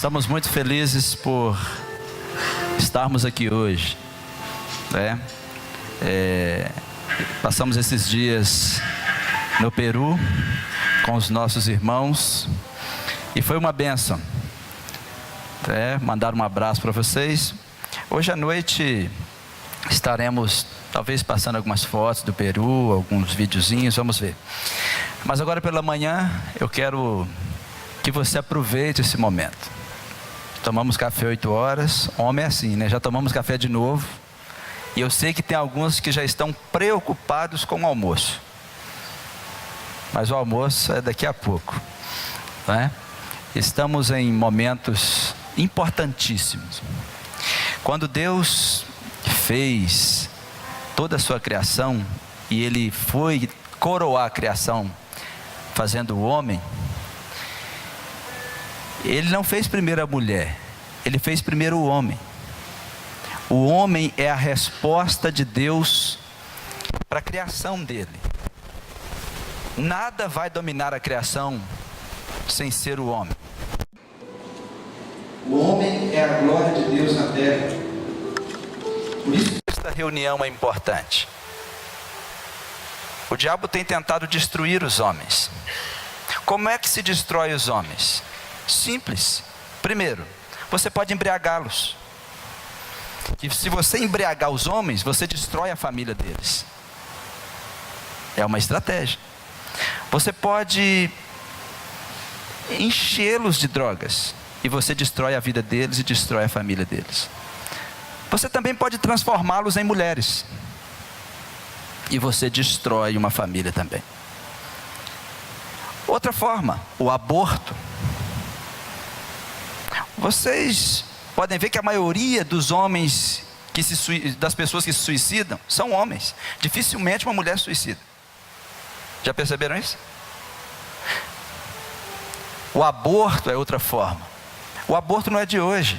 Estamos muito felizes por estarmos aqui hoje, né? Passamos esses dias no Peru com os nossos irmãos e foi uma bênção. Mandar um abraço para vocês. Hoje à noite estaremos talvez passando algumas fotos do Peru, alguns videozinhos, vamos ver. Mas agora pela manhã eu quero que você aproveite esse momento. Tomamos café 8 horas, homem é assim, né? Já tomamos café de novo. E eu sei que tem alguns que já estão preocupados com o almoço. Mas o almoço é daqui a pouco, né? Estamos em momentos importantíssimos. Quando Deus fez toda a sua criação e Ele foi coroar a criação fazendo o homem, Ele não fez primeiro a mulher, Ele fez primeiro o homem. O homem é a resposta de Deus para a criação dele. Nada vai dominar a criação sem ser o homem. O homem é a glória de Deus na terra. Por isso que esta reunião é importante. O diabo tem tentado destruir os homens. Como é que se destrói os homens? Simples. Primeiro, você pode embriagá-los. E se você embriagar os homens, você destrói a família deles. É uma estratégia. Você pode enchê-los de drogas e você destrói a vida deles e destrói a família deles. Você também pode transformá-los em mulheres e você destrói uma família também. Outra forma, o aborto. Vocês podem ver que a maioria dos homens, das pessoas que se suicidam, são homens. Dificilmente uma mulher se suicida. Já perceberam isso? O aborto é outra forma. O aborto não é de hoje.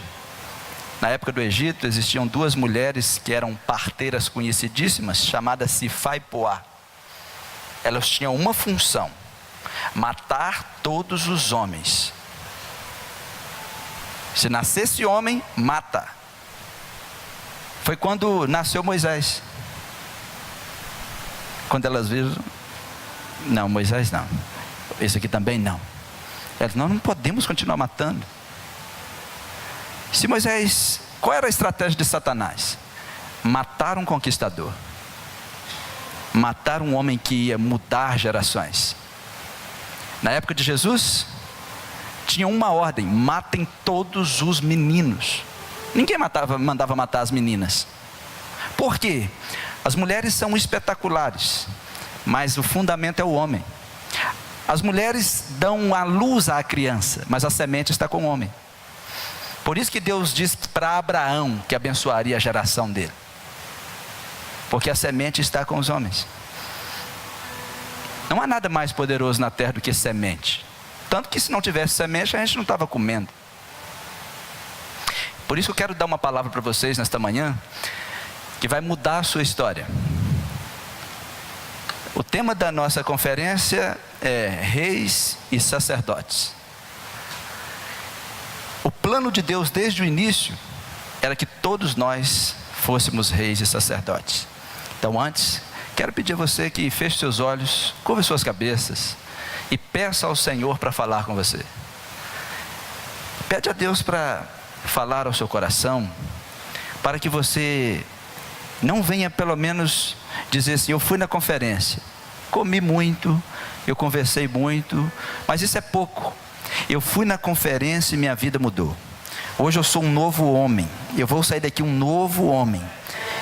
Na época do Egito existiam 2 mulheres que eram parteiras conhecidíssimas, chamadas Sifá e Poá. Elas tinham uma função: matar todos os homens. Se nascesse homem, mata. Foi quando nasceu Moisés. Quando elas viram, não, Moisés não, esse aqui também não. Elas, nós não podemos continuar matando. Se Moisés, qual era a estratégia de Satanás? Matar um conquistador. Matar um homem que ia mudar gerações. Na época de Jesus, tinha uma ordem: matem todos os meninos. Ninguém mandava matar as meninas. Por quê? As mulheres são espetaculares, mas o fundamento é o homem. As mulheres dão a luz à criança, mas a semente está com o homem. Por isso que Deus disse para Abraão que abençoaria a geração dele, porque a semente está com os homens. Não há nada mais poderoso na terra do que semente. Tanto que se não tivesse semente, a gente não estava comendo. Por isso eu quero dar uma palavra para vocês nesta manhã, que vai mudar a sua história. O tema da nossa conferência é Reis e Sacerdotes. O plano de Deus desde o início era que todos nós fôssemos reis e sacerdotes. Então antes, quero pedir a você que feche seus olhos, curva suas cabeças e peça ao Senhor para falar com você. Pede a Deus para falar ao seu coração, para que você não venha pelo menos dizer assim: eu fui na conferência, comi muito, eu conversei muito, mas isso é pouco. Eu fui na conferência e minha vida mudou. Hoje eu sou um novo homem. Eu vou sair daqui um novo homem.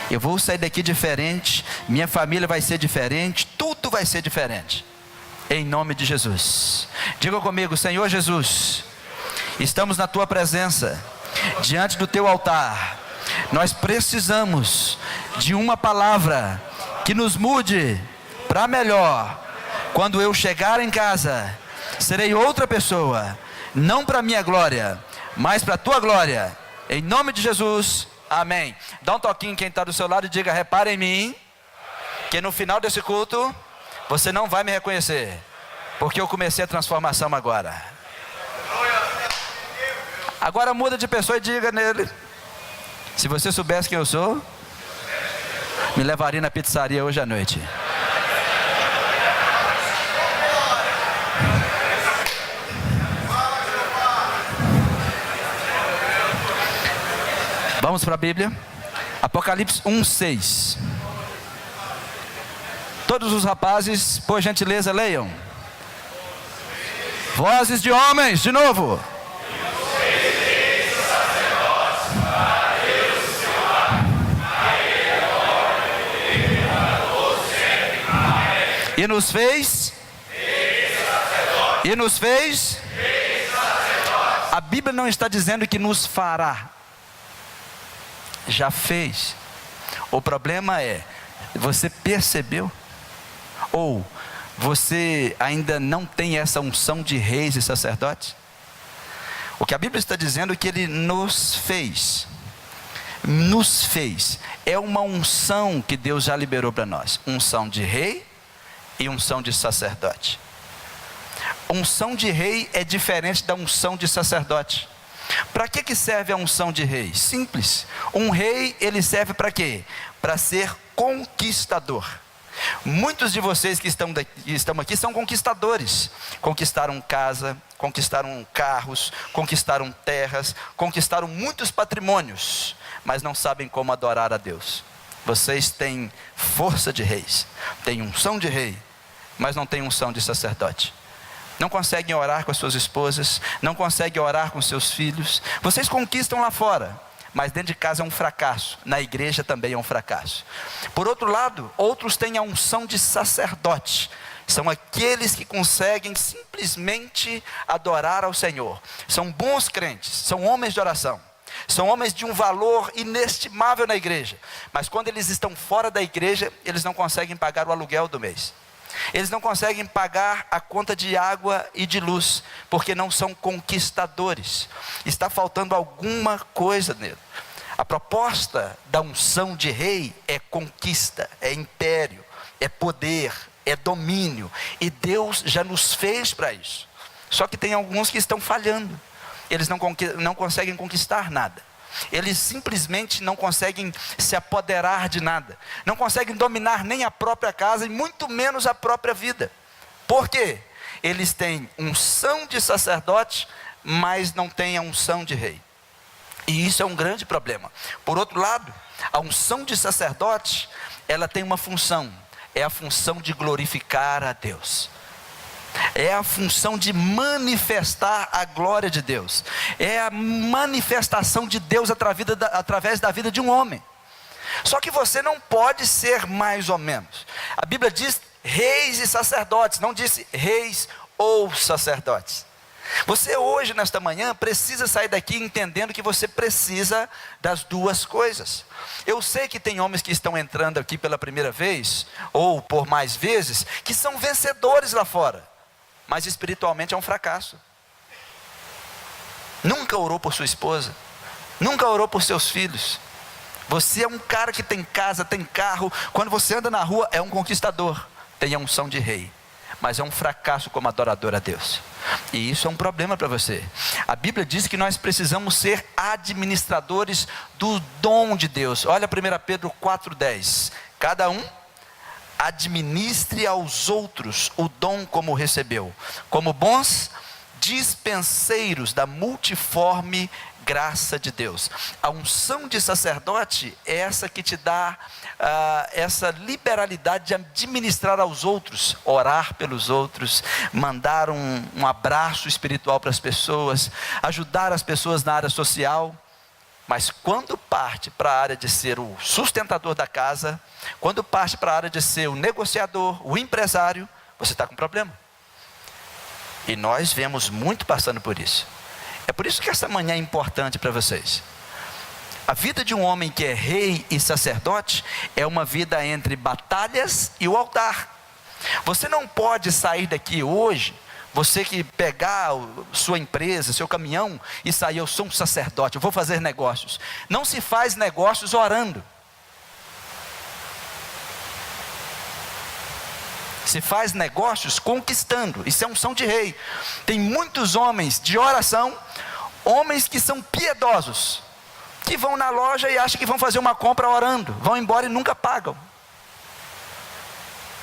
Eu vou sair daqui diferente. Minha família vai ser diferente. Tudo vai ser diferente. Em nome de Jesus. Diga comigo: Senhor Jesus, estamos na tua presença, diante do teu altar. Nós precisamos de uma palavra que nos mude para melhor. Quando eu chegar em casa, serei outra pessoa, não para minha glória, mas para a tua glória. Em nome de Jesus, amém. Dá um toquinho em quem está do seu lado e diga: repare em mim, que no final desse culto você não vai me reconhecer, porque eu comecei a transformação agora. Agora muda de pessoa e diga nele: se você soubesse quem eu sou, me levaria na pizzaria hoje à noite. Vamos para a Bíblia. Apocalipse 1:6. Todos os rapazes, por gentileza, leiam. Vozes de homens, de novo. E nos fez. E nos fez. A Bíblia não está dizendo que nos fará. Já fez. O problema é, você percebeu? Ou você ainda não tem essa unção de reis e sacerdotes? O que a Bíblia está dizendo é que Ele nos fez. Nos fez. É uma unção que Deus já liberou para nós. Unção de rei e unção de sacerdote. Unção de rei é diferente da unção de sacerdote. Para que serve a unção de rei? Simples. Um rei, ele serve para quê? Para ser conquistador. Muitos de vocês que estão aqui são conquistadores. Conquistaram casa, conquistaram carros, conquistaram terras, conquistaram muitos patrimônios, mas não sabem como adorar a Deus. Vocês têm força de reis, têm unção de rei, mas não têm unção de sacerdote. Não conseguem orar com as suas esposas, não conseguem orar com seus filhos. Vocês conquistam lá fora, mas dentro de casa é um fracasso. Na igreja também é um fracasso. Por outro lado, outros têm a unção de sacerdote. São aqueles que conseguem simplesmente adorar ao Senhor. São bons crentes, são homens de oração. São homens de um valor inestimável na igreja. Mas quando eles estão fora da igreja, eles não conseguem pagar o aluguel do mês. Eles não conseguem pagar a conta de água e de luz, porque não são conquistadores. Está faltando alguma coisa nele. A proposta da unção de rei é conquista, é império, é poder, é domínio. E Deus já nos fez para isso. Só que tem alguns que estão falhando. Eles não conseguem conquistar nada. Eles simplesmente não conseguem se apoderar de nada. Não conseguem dominar nem a própria casa e muito menos a própria vida. Por quê? Eles têm unção de sacerdote, mas não têm a unção de rei. E isso é um grande problema. Por outro lado, a unção de sacerdote, ela tem uma função. É a função de glorificar a Deus. É a função de manifestar a glória de Deus. É a manifestação de Deus através da vida de um homem. Só que você não pode ser mais ou menos. A Bíblia diz reis e sacerdotes, não disse reis ou sacerdotes. Você hoje, nesta manhã, precisa sair daqui entendendo que você precisa das duas coisas. Eu sei que tem homens que estão entrando aqui pela primeira vez, ou por mais vezes, que são vencedores lá fora. Mas espiritualmente é um fracasso. Nunca orou por sua esposa, nunca orou por seus filhos. Você é um cara que tem casa, tem carro. Quando você anda na rua, é um conquistador, tem a unção de rei, mas é um fracasso como adorador a Deus. E isso é um problema para você. A Bíblia diz que nós precisamos ser administradores do dom de Deus. Olha 1 Pedro 4,10. Cada um administre aos outros o dom como recebeu, como bons dispenseiros da multiforme graça de Deus. A unção de sacerdote é essa que te dá essa liberalidade de administrar aos outros, orar pelos outros, mandar um abraço espiritual para as pessoas, ajudar as pessoas na área social. Mas quando parte para a área de ser o sustentador da casa, quando parte para a área de ser o negociador, o empresário, você está com problema. E nós vemos muito passando por isso. É por isso que essa manhã é importante para vocês. A vida de um homem que é rei e sacerdote é uma vida entre batalhas e o altar. Você não pode sair daqui hoje, você que pegar sua empresa, seu caminhão e sair, eu sou um sacerdote, eu vou fazer negócios. Não se faz negócios orando. Se faz negócios conquistando. Isso é unção de rei. Tem muitos homens de oração homens que são piedosos, que vão na loja e acham que vão fazer uma compra orando, vão embora e nunca pagam.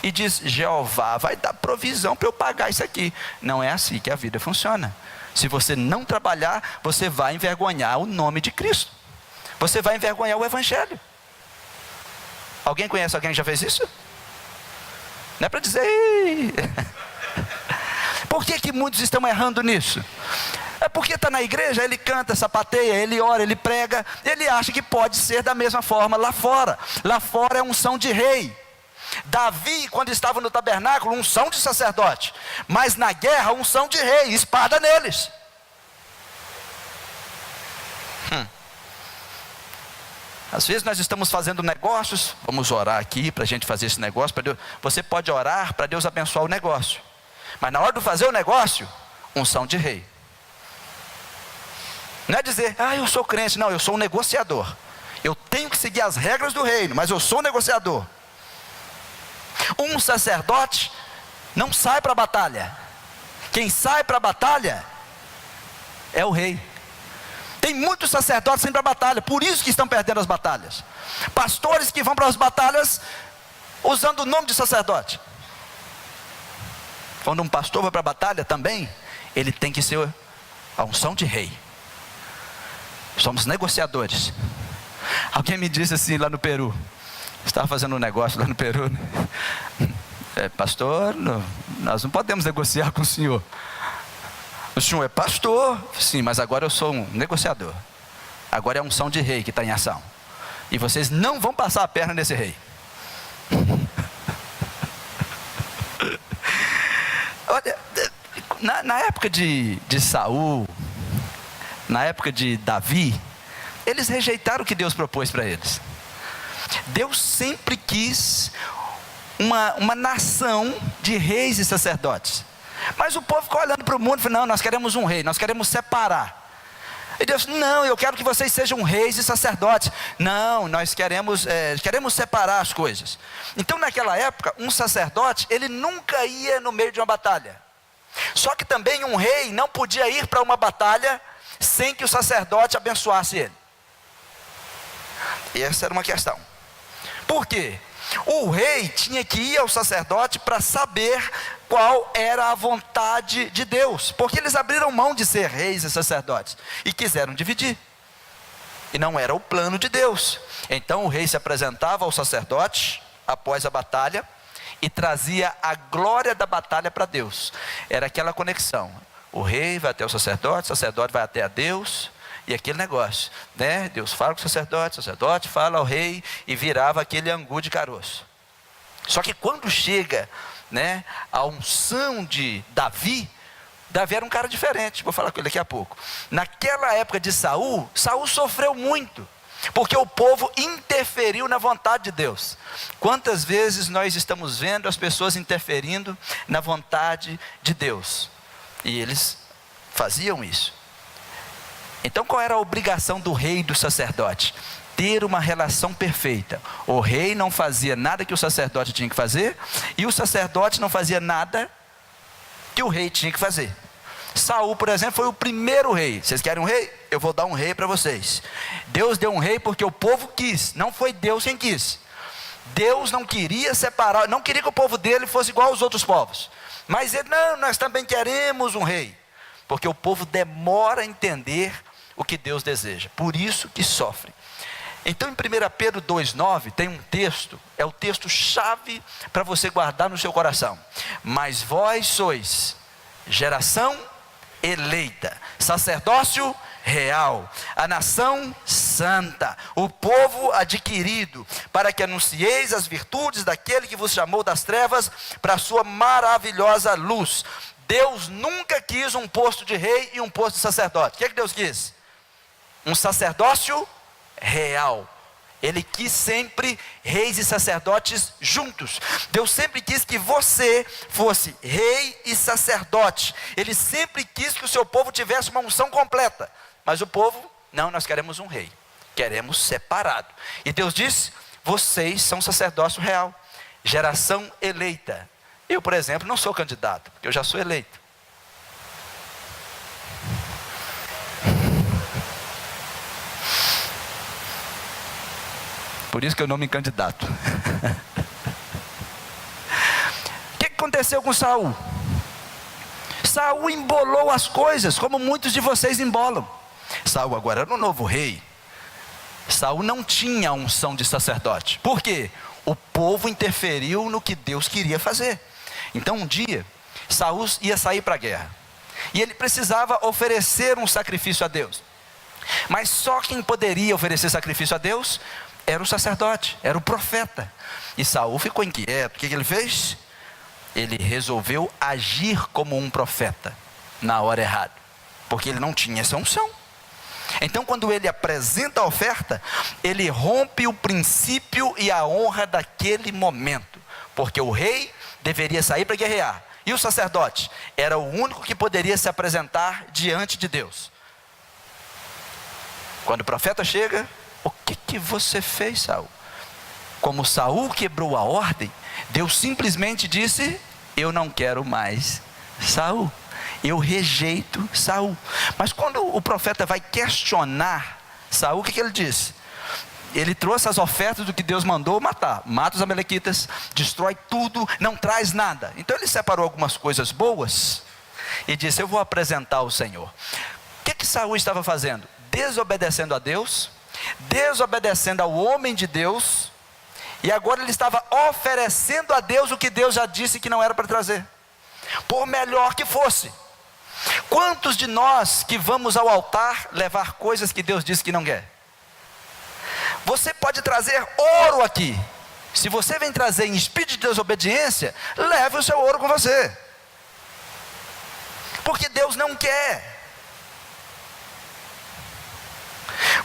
E diz: Jeová vai dar provisão para eu pagar isso aqui. Não é assim que a vida funciona. Se você não trabalhar, você vai envergonhar o nome de Cristo. Você vai envergonhar o Evangelho. Alguém conhece alguém que já fez isso? Não é para dizer... Por que muitos estão errando nisso? É porque está na igreja, ele canta, sapateia, ele ora, ele prega, ele acha que pode ser da mesma forma lá fora. Lá fora é unção de rei. Davi, quando estava no tabernáculo, unção de sacerdote, mas na guerra, unção de rei, espada neles. Às vezes nós estamos fazendo negócios, vamos orar aqui para a gente fazer esse negócio, para Deus. Você pode orar para Deus abençoar o negócio, mas na hora de fazer o negócio, unção de rei. Não é dizer: eu sou crente. Não, eu sou um negociador. Eu tenho que seguir as regras do reino, mas eu sou um negociador. Um sacerdote não sai para a batalha. Quem sai para a batalha é o rei. Tem muitos sacerdotes indo para a batalha, por isso que estão perdendo as batalhas. Pastores que vão para as batalhas usando o nome de sacerdote. Quando um pastor vai para a batalha também, ele tem que ser a unção de rei. Somos negociadores. Alguém me disse assim lá no Peru, estava fazendo um negócio lá no Peru, né? Pastor, nós não podemos negociar com o senhor. O senhor é pastor, sim, mas agora eu sou um negociador. Agora é a unção de rei que está em ação. E vocês não vão passar a perna nesse rei. Olha, na época de Saul, na época de Davi, eles rejeitaram o que Deus propôs para eles. Deus sempre quis uma nação de reis e sacerdotes. Mas o povo ficou olhando para o mundo e falou: não, nós queremos um rei, nós queremos separar. E Deus: não, eu quero que vocês sejam reis e sacerdotes. Não, nós queremos separar as coisas. Então naquela época, um sacerdote, ele nunca ia no meio de uma batalha. Só que também um rei não podia ir para uma batalha sem que o sacerdote abençoasse ele. E essa era uma questão. Por quê? O rei tinha que ir ao sacerdote para saber qual era a vontade de Deus, porque eles abriram mão de ser reis e sacerdotes e quiseram dividir, e não era o plano de Deus. Então o rei se apresentava ao sacerdote após a batalha e trazia a glória da batalha para Deus. Era aquela conexão: o rei vai até o sacerdote vai até a Deus, e aquele negócio, né? Deus fala com o sacerdote fala ao rei, e virava aquele angu de caroço. Só que quando chega, né, a unção de Davi era um cara diferente. Vou falar com ele daqui a pouco. Naquela época de Saul sofreu muito, porque o povo interferiu na vontade de Deus. Quantas vezes nós estamos vendo as pessoas interferindo na vontade de Deus? E eles faziam isso. Então qual era a obrigação do rei e do sacerdote? Ter uma relação perfeita. O rei não fazia nada que o sacerdote tinha que fazer, e o sacerdote não fazia nada que o rei tinha que fazer. Saul, por exemplo, foi o primeiro rei. Vocês querem um rei? Eu vou dar um rei para vocês. Deus deu um rei porque o povo quis, não foi Deus quem quis. Deus não queria separar, não queria que o povo dele fosse igual aos outros povos. Mas ele: não, nós também queremos um rei. Porque o povo demora a entender o que Deus deseja, por isso que sofre. Então em 1 Pedro 2,9 tem um texto, é o texto chave para você guardar no seu coração. Mas vós sois geração eleita, sacerdócio real, a nação santa, o povo adquirido, para que anuncieis as virtudes daquele que vos chamou das trevas para a sua maravilhosa luz. Deus nunca quis um posto de rei e um posto de sacerdote. O que é que Deus quis? Um sacerdócio real. Ele quis sempre reis e sacerdotes juntos. Deus sempre quis que você fosse rei e sacerdote. Ele sempre quis que o seu povo tivesse uma unção completa. Mas o povo: não, nós queremos um rei, queremos separado. E Deus disse: vocês são sacerdócio real, geração eleita. Eu, por exemplo, não sou candidato, porque eu já sou eleito. Por isso que eu não me candidato. O que aconteceu com Saul? Saul embolou as coisas, como muitos de vocês embolam. Saul agora era o novo rei. Saul não tinha a unção de sacerdote. Por quê? O povo interferiu no que Deus queria fazer. Então um dia, Saul ia sair para a guerra. E ele precisava oferecer um sacrifício a Deus. Mas só quem poderia oferecer sacrifício a Deus era o sacerdote, era o profeta. E Saul ficou inquieto. O que ele fez? Ele resolveu agir como um profeta na hora errada, porque ele não tinha essa unção. Então quando ele apresenta a oferta, ele rompe o princípio e a honra daquele momento, porque o rei deveria sair para guerrear, e o sacerdote era o único que poderia se apresentar diante de Deus. Quando o profeta chega: o que você fez, Saul? Como Saul quebrou a ordem, Deus simplesmente disse: eu não quero mais Saul, eu rejeito Saul. Mas quando o profeta vai questionar Saul, o que ele disse? Ele trouxe as ofertas do que Deus mandou matar. Mata os amalequitas, destrói tudo, não traz nada. Então ele separou algumas coisas boas e disse: eu vou apresentar ao Senhor. O que Saul estava fazendo? Desobedecendo a Deus, desobedecendo ao homem de Deus. E agora ele estava oferecendo a Deus o que Deus já disse que não era para trazer, por melhor que fosse. Quantos de nós que vamos ao altar levar coisas que Deus disse que não quer? Você pode trazer ouro aqui. Se você vem trazer em espírito de desobediência, leve o seu ouro com você, porque Deus não quer.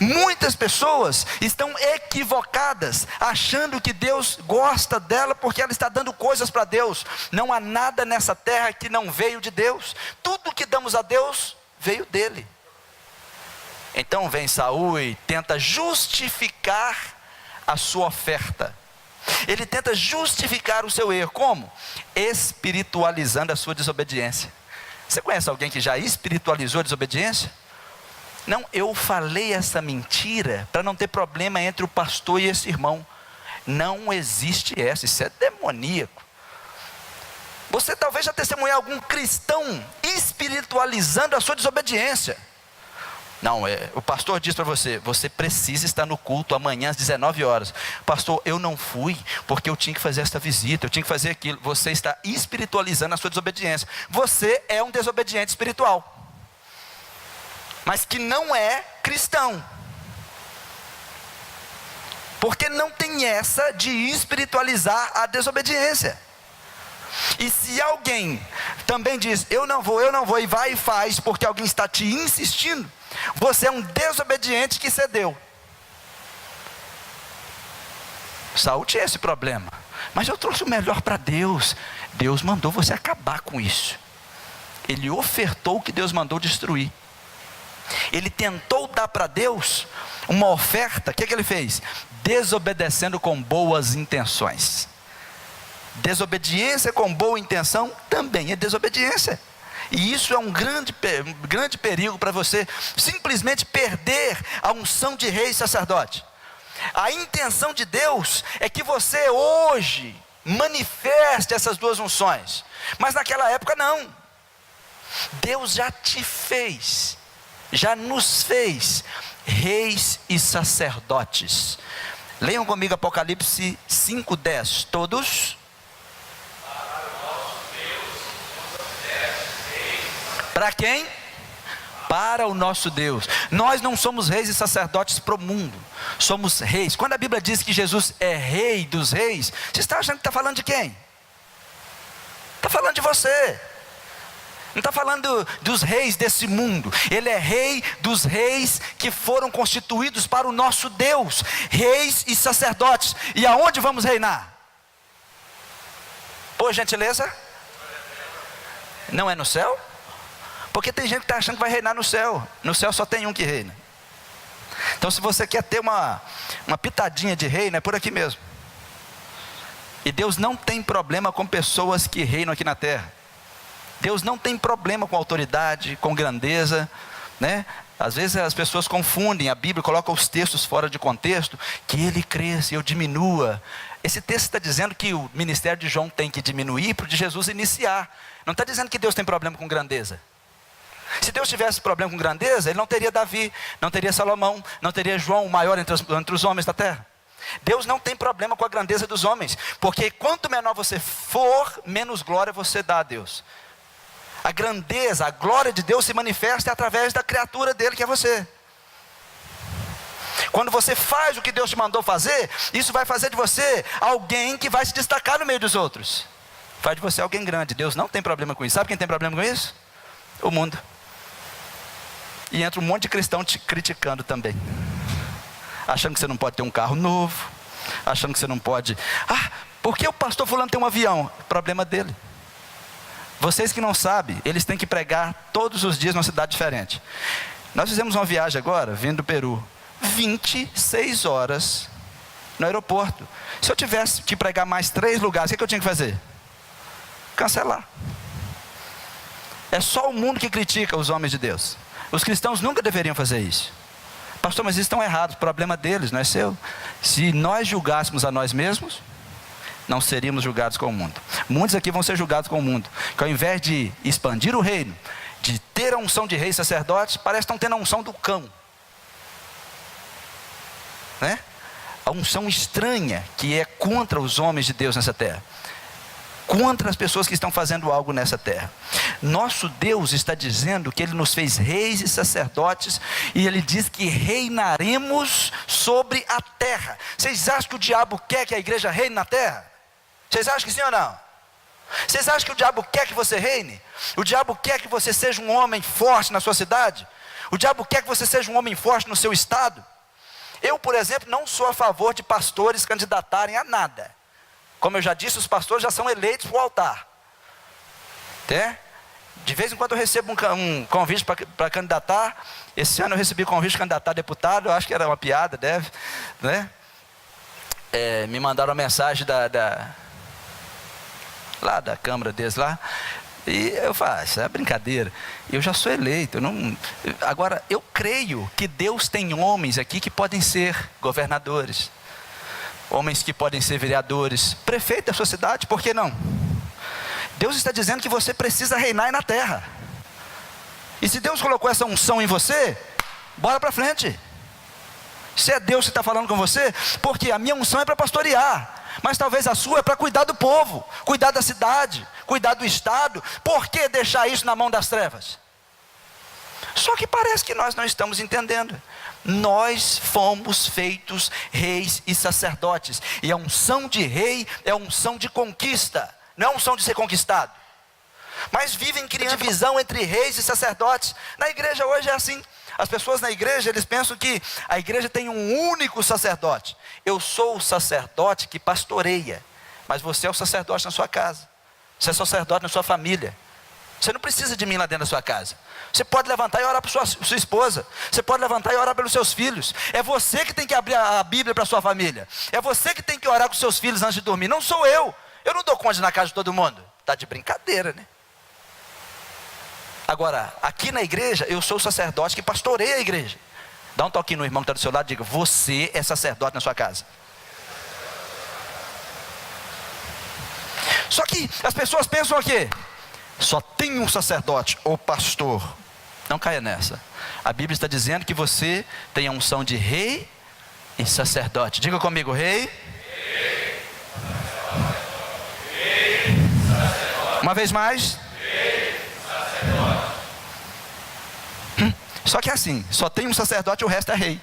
Muitas pessoas estão equivocadas, achando que Deus gosta dela porque ela está dando coisas para Deus. Não há nada nessa terra que não veio de Deus. Tudo que damos a Deus veio dele. Então vem Saul e tenta justificar a sua oferta. Ele tenta justificar o seu erro. Como? Espiritualizando a sua desobediência. Você conhece alguém que já espiritualizou a desobediência? Não, eu falei essa mentira para não ter problema entre o pastor e esse irmão. Não existe essa, isso é demoníaco. Você talvez já testemunhe algum cristão espiritualizando a sua desobediência. Não, o pastor diz para você: você precisa estar no culto amanhã às 19 horas. Pastor, eu não fui porque eu tinha que fazer esta visita, eu tinha que fazer aquilo. Você está espiritualizando a sua desobediência. Você é um desobediente espiritual, mas que não é cristão, porque não tem essa de espiritualizar a desobediência. E se alguém também diz: eu não vou, e vai e faz porque alguém está te insistindo, você é um desobediente que cedeu. Saul tinha esse problema, mas eu trouxe o melhor para Deus. Deus mandou você acabar com isso. Ele ofertou o que Deus mandou destruir. Ele tentou dar para Deus uma oferta. O que ele fez? Desobedecendo com boas intenções. Desobediência com boa intenção também é desobediência. E isso é um grande perigo para você simplesmente perder a unção de rei e sacerdote. A intenção de Deus é que você hoje manifeste essas duas unções, mas naquela época não. Deus já te fez, já nos fez reis e sacerdotes. Leiam comigo Apocalipse 5:10, todos. Para quem? Para o nosso Deus. Nós não somos reis e sacerdotes para o mundo, somos reis. Quando a Bíblia diz que Jesus é rei dos reis, você está achando que está falando de quem? Está falando de você. Não está falando dos reis desse mundo. Ele é rei dos reis que foram constituídos para o nosso Deus, reis e sacerdotes. E aonde vamos reinar? Por gentileza? Não é no céu? Porque tem gente que está achando que vai reinar no céu. No céu só tem um que reina. Então se você quer ter uma pitadinha de reino, é por aqui mesmo. E Deus não tem problema com pessoas que reinam aqui na terra. Deus não tem problema com autoridade, com grandeza. né? Às vezes as pessoas confundem a Bíblia, colocam os textos fora de contexto, que ele cresça e eu diminua. Esse texto está dizendo que o ministério de João tem que diminuir para o de Jesus iniciar. Não está dizendo que Deus tem problema com grandeza. Se Deus tivesse problema com grandeza, Ele não teria Davi, não teria Salomão, não teria João, o maior entre os homens da terra. Deus não tem problema com a grandeza dos homens, porque quanto menor você for, menos glória você dá a Deus. A grandeza, a glória de Deus se manifesta através da criatura dele, que é você. Quando você faz o que Deus te mandou fazer, isso vai fazer de você alguém que vai se destacar no meio dos outros. Faz de você alguém grande. Deus não tem problema com isso. Sabe quem tem problema com isso? O mundo. E entra um monte de cristão te criticando também, achando que você não pode ter um carro novo, achando que você não pode, por que o pastor fulano tem um avião? Problema dele. Vocês que não sabem, eles têm que pregar todos os dias numa cidade diferente. Nós fizemos uma viagem agora, vindo do Peru, 26 horas no aeroporto. Se eu tivesse que pregar mais 3 lugares, o que eu tinha que fazer? Cancelar. É só o mundo que critica os homens de Deus. Os cristãos nunca deveriam fazer isso. Pastor, mas eles estão errados, problema deles, não é seu. Se nós julgássemos a nós mesmos, não seríamos julgados com o mundo. Muitos aqui vão ser julgados com o mundo, que ao invés de expandir o reino, de ter a unção de reis e sacerdotes, parece que estão tendo a unção do cão, né? A unção estranha, que é contra os homens de Deus nessa terra, contra as pessoas que estão fazendo algo nessa terra. Nosso Deus está dizendo que Ele nos fez reis e sacerdotes, e Ele diz que reinaremos sobre a terra. Vocês acham que o diabo quer que a igreja reine na terra? Vocês acham que sim ou não? Vocês acham que o diabo quer que você reine? O diabo quer que você seja um homem forte na sua cidade? O diabo quer que você seja um homem forte no seu estado? Eu, por exemplo, não sou a favor de pastores candidatarem a nada. Como eu já disse, os pastores já são eleitos para o altar. De vez em quando eu recebo um convite para candidatar. Esse ano eu recebi convite de candidatar a deputado. Eu acho que era uma piada, né? Me mandaram uma mensagem lá da Câmara deles lá. E eu falo, isso é brincadeira. Eu já sou eleito. Agora, eu creio que Deus tem homens aqui que podem ser governadores, homens que podem ser vereadores, prefeito da sua cidade, por que não? Deus está dizendo que você precisa reinar na terra. E se Deus colocou essa unção em você, bora para frente. Se é Deus que está falando com você, porque a minha unção é para pastorear, mas talvez a sua é para cuidar do povo, cuidar da cidade, cuidar do estado. Por que deixar isso na mão das trevas? Só que parece que nós não estamos entendendo. Nós fomos feitos reis e sacerdotes, e a unção de rei é a unção de conquista, não é a unção de ser conquistado. Mas vivem criando divisão entre reis e sacerdotes. Na igreja hoje é assim. As pessoas na igreja, eles pensam que a igreja tem um único sacerdote. Eu sou o sacerdote que pastoreia, mas você é o sacerdote na sua casa, você é sacerdote na sua família. Você não precisa de mim lá dentro da sua casa. Você pode levantar e orar para sua esposa. Você pode levantar e orar pelos seus filhos. É você que tem que abrir a Bíblia para a sua família. É você que tem que orar com seus filhos antes de dormir. Não sou eu. Eu não dou conta na casa de todo mundo. Está de brincadeira, né? Agora, aqui na igreja, eu sou o sacerdote que pastoreia a igreja. Dá um toquinho no irmão que está do seu lado e diga, você é sacerdote na sua casa. Só que as pessoas pensam o quê? Só tem um sacerdote ou pastor. Não caia nessa. A Bíblia está dizendo que você tem a unção de rei e sacerdote. Diga comigo, rei. Uma vez mais. Só que é assim, só tem um sacerdote e o resto é rei.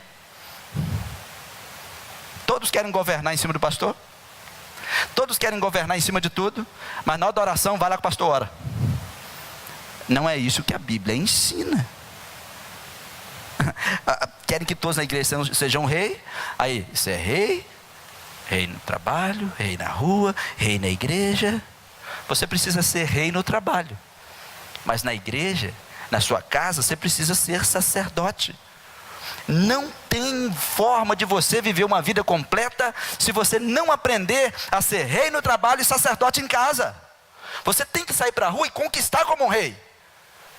Todos querem governar em cima do pastor. Todos querem governar em cima de tudo. Mas na hora da oração, vai lá que o pastor ora. Não é isso que a Bíblia ensina. Querem que todos na igreja sejam rei. Aí, isso é rei. Rei no trabalho, rei na rua, rei na igreja. Você precisa ser rei no trabalho. Mas na igreja, na sua casa, você precisa ser sacerdote. Não tem forma de você viver uma vida completa se você não aprender a ser rei no trabalho e sacerdote em casa. Você tem que sair para a rua e conquistar como um rei.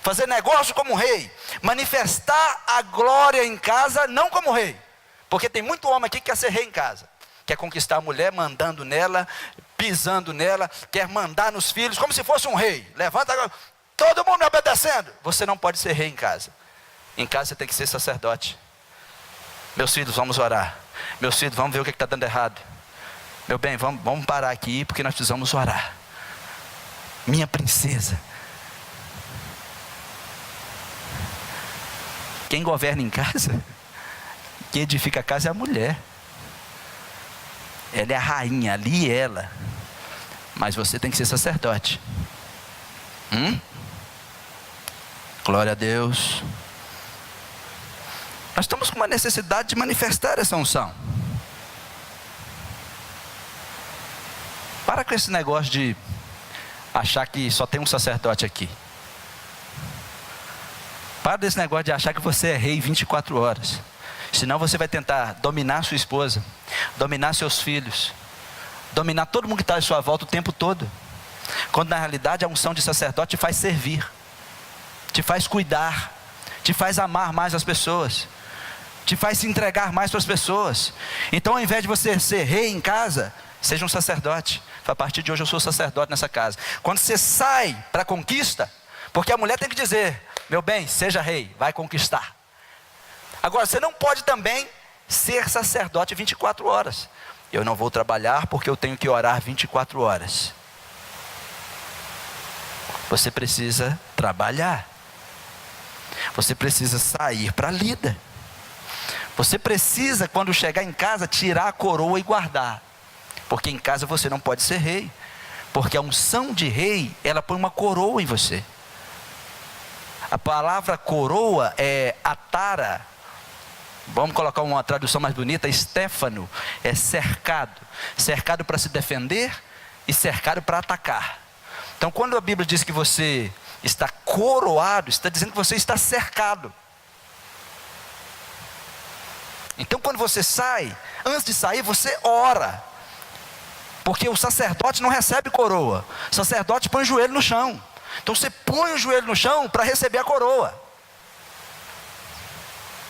fazer negócio como rei, manifestar a glória em casa, não como rei, porque tem muito homem aqui que quer ser rei em casa, quer conquistar a mulher, mandando nela, pisando nela, quer mandar nos filhos, como se fosse um rei, levanta, todo mundo me obedecendo. Você não pode ser rei em casa você tem que ser sacerdote. Meus filhos, vamos orar, meus filhos, vamos ver o que está dando errado, meu bem, vamos parar aqui, porque nós precisamos orar. Minha princesa, quem governa em casa, quem edifica a casa é a mulher. Ela é a rainha, ali ela. Mas você tem que ser sacerdote. Glória a Deus. Nós estamos com uma necessidade de manifestar essa unção. Para com esse negócio de achar que só tem um sacerdote aqui. Para desse negócio de achar que você é rei 24 horas. Senão você vai tentar dominar sua esposa, dominar seus filhos, dominar todo mundo que está à sua volta o tempo todo. Quando na realidade a unção de sacerdote te faz servir, te faz cuidar, te faz amar mais as pessoas, te faz se entregar mais para as pessoas. Então, ao invés de você ser rei em casa, seja um sacerdote. A partir de hoje eu sou sacerdote nessa casa. Quando você sai para a conquista, porque a mulher tem que dizer, meu bem, seja rei, vai conquistar. Agora, você não pode também ser sacerdote 24 horas. Eu não vou trabalhar porque eu tenho que orar 24 horas. Você precisa trabalhar. Você precisa sair para a lida. Você precisa, quando chegar em casa, tirar a coroa e guardar. Porque em casa você não pode ser rei. Porque a unção de rei, ela põe uma coroa em você. A palavra coroa é atara. Vamos colocar uma tradução mais bonita, Stefano, é cercado. Cercado para se defender e cercado para atacar. Então quando a Bíblia diz que você está coroado, está dizendo que você está cercado. Então quando você sai, antes de sair você ora. Porque o sacerdote não recebe coroa. O sacerdote põe o joelho no chão. Então você põe o joelho no chão para receber a coroa.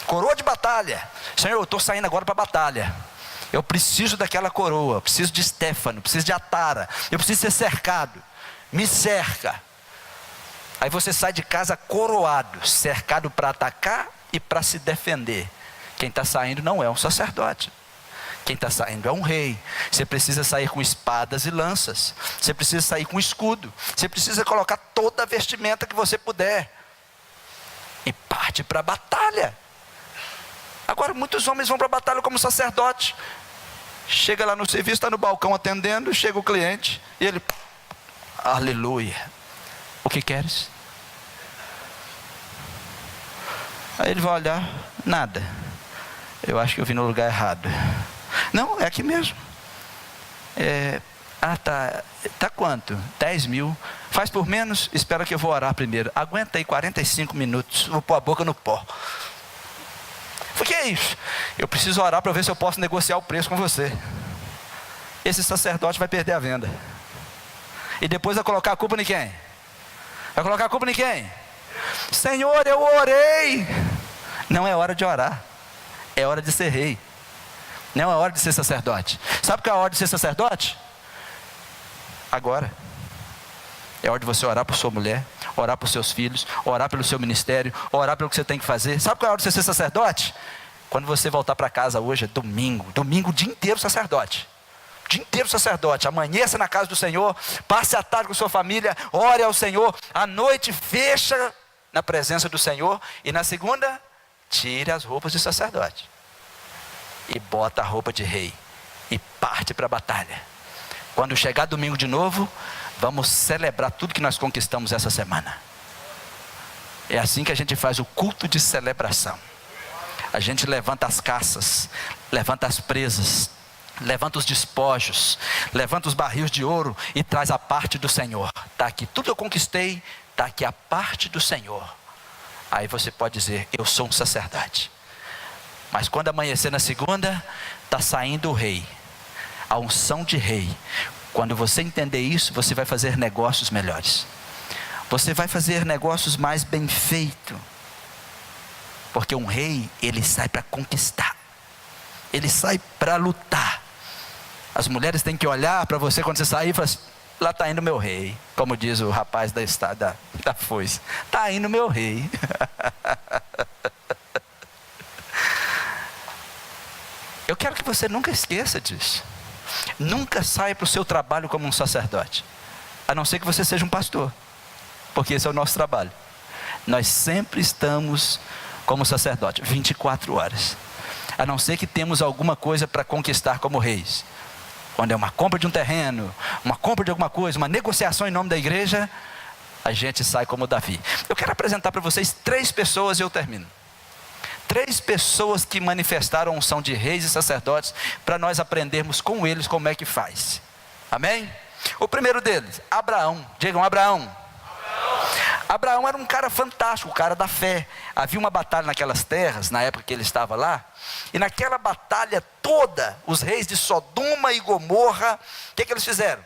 Coroa de batalha. Senhor, eu estou saindo agora para a batalha. Eu preciso daquela coroa. Eu preciso de Stefano, preciso de Atara. Eu preciso ser cercado. Me cerca. Aí você sai de casa coroado, cercado para atacar e para se defender. Quem está saindo não é um sacerdote. Quem está saindo é um rei. Você precisa sair com espadas e lanças. Você precisa sair com escudo. Você precisa colocar toda a vestimenta que você puder. E parte para a batalha. Agora muitos homens vão para a batalha como sacerdote. Chega lá no serviço, está no balcão atendendo, chega o cliente e ele, aleluia, o que queres? Aí ele vai olhar, nada, eu acho que eu vim no lugar errado. Não, é aqui mesmo. Tá quanto? 10 mil. Faz por menos, espera que eu vou orar primeiro. Aguenta aí 45 minutos, vou pôr a boca no pó. O que é isso? Eu preciso orar para ver se eu posso negociar o preço com você. Esse sacerdote vai perder a venda. E depois vai colocar a culpa em quem? Vai colocar a culpa em quem? Senhor, eu orei. Não é hora de orar. É hora de ser rei. Não é hora de ser sacerdote. Sabe qual é a hora de ser sacerdote? Agora. É hora de você orar por sua mulher, orar por seus filhos, orar pelo seu ministério, orar pelo que você tem que fazer. Sabe qual é a hora de você ser sacerdote? Quando você voltar para casa hoje, é domingo. Domingo o dia inteiro sacerdote. O dia inteiro sacerdote. Amanheça na casa do Senhor, passe a tarde com sua família, ore ao Senhor. À noite fecha na presença do Senhor. E na segunda, tire as roupas de sacerdote. E bota a roupa de rei. E parte para a batalha. Quando chegar domingo de novo, vamos celebrar tudo que nós conquistamos essa semana. É assim que a gente faz o culto de celebração. A gente levanta as caças, levanta as presas, levanta os despojos, levanta os barris de ouro e traz a parte do Senhor. Está aqui tudo que eu conquistei, está aqui a parte do Senhor. Aí você pode dizer, eu sou um sacerdote. Mas quando amanhecer na segunda, está saindo o rei, a unção de rei. Quando você entender isso, você vai fazer negócios melhores. Você vai fazer negócios mais bem feitos. Porque um rei, ele sai para conquistar. Ele sai para lutar. As mulheres têm que olhar para você quando você sair e falar assim: lá está indo meu rei. Como diz o rapaz da foice. Está indo meu rei. Eu quero que você nunca esqueça disso. Nunca saia para o seu trabalho como um sacerdote. A não ser que você seja um pastor. Porque esse é o nosso trabalho. Nós sempre estamos como sacerdote, 24 horas. A não ser que temos alguma coisa para conquistar como reis. Quando é uma compra de um terreno, uma compra de alguma coisa, uma negociação em nome da igreja, a gente sai como Davi. Eu quero apresentar para vocês 3 pessoas e eu termino. 3 pessoas que manifestaram a unção de reis e sacerdotes, para nós aprendermos com eles como é que faz. Amém? O primeiro deles, Abraão. Digam: Abraão. Abraão era um cara fantástico, um cara da fé. Havia uma batalha naquelas terras, na época que ele estava lá, e naquela batalha toda, os reis de Sodoma e Gomorra, o que eles fizeram?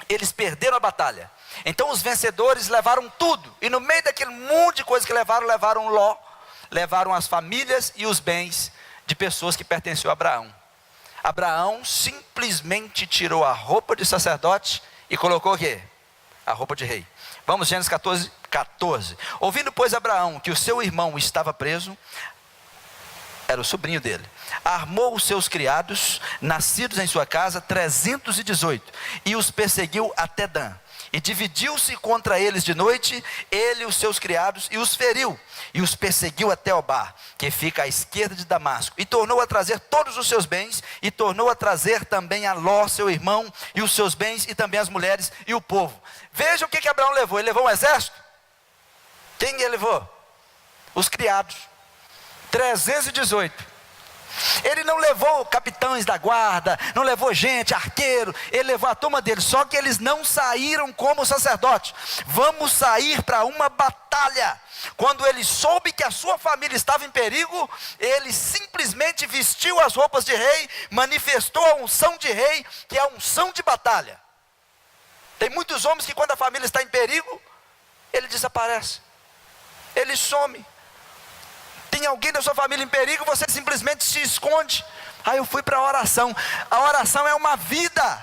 Eles perderam a batalha. Então os vencedores levaram tudo, e no meio daquele monte de coisa que levaram Ló, levaram as famílias e os bens de pessoas que pertenciam a Abraão. Abraão simplesmente tirou a roupa de sacerdote e colocou o quê? A roupa de rei. Vamos, Gênesis 14. Ouvindo, pois, Abraão que o seu irmão estava preso, era o sobrinho dele, armou os seus criados, nascidos em sua casa, 318, e os perseguiu até Dan. E dividiu-se contra eles de noite, ele e os seus criados, e os feriu, e os perseguiu até Obá, que fica à esquerda de Damasco, e tornou a trazer todos os seus bens, e tornou a trazer também a Ló, seu irmão, e os seus bens, e também as mulheres e o povo. Veja o que Abraão levou. Ele levou um exército. Quem ele levou? Os criados, 318. Ele não levou capitães da guarda, não levou gente, arqueiro, ele levou a turma dele, só que eles não saíram como sacerdote. Vamos sair para uma batalha. Quando ele soube que a sua família estava em perigo, ele simplesmente vestiu as roupas de rei, manifestou a unção de rei, que é a unção de batalha. Tem muitos homens que quando a família está em perigo, ele desaparece, ele some. Tem alguém da sua família em perigo, você simplesmente se esconde. Eu fui para a oração. A oração é uma vida.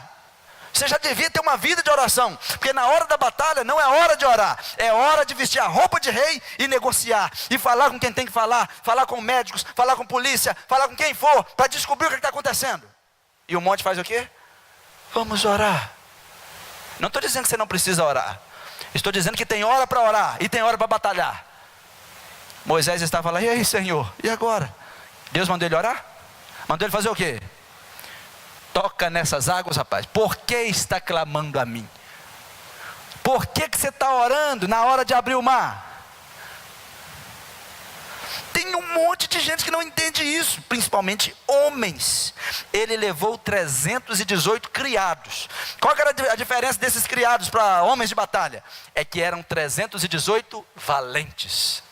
Você já devia ter uma vida de oração, porque na hora da batalha não é hora de orar, é hora de vestir a roupa de rei e negociar, e falar com quem tem que falar com médicos, falar com polícia, falar com quem for, para descobrir o que está acontecendo. E o monte faz o quê? Vamos orar. Não estou dizendo que você não precisa orar, estou dizendo que tem hora para orar e tem hora para batalhar. Moisés estava lá: e aí, Senhor, e agora? Deus mandou ele orar? Mandou ele fazer o quê? Toca nessas águas, rapaz. Por que está clamando a mim? Por que você está orando na hora de abrir o mar? Tem um monte de gente que não entende isso, principalmente homens. Ele levou 318 criados. Qual que era a diferença desses criados para homens de batalha? É que eram 318 valentes.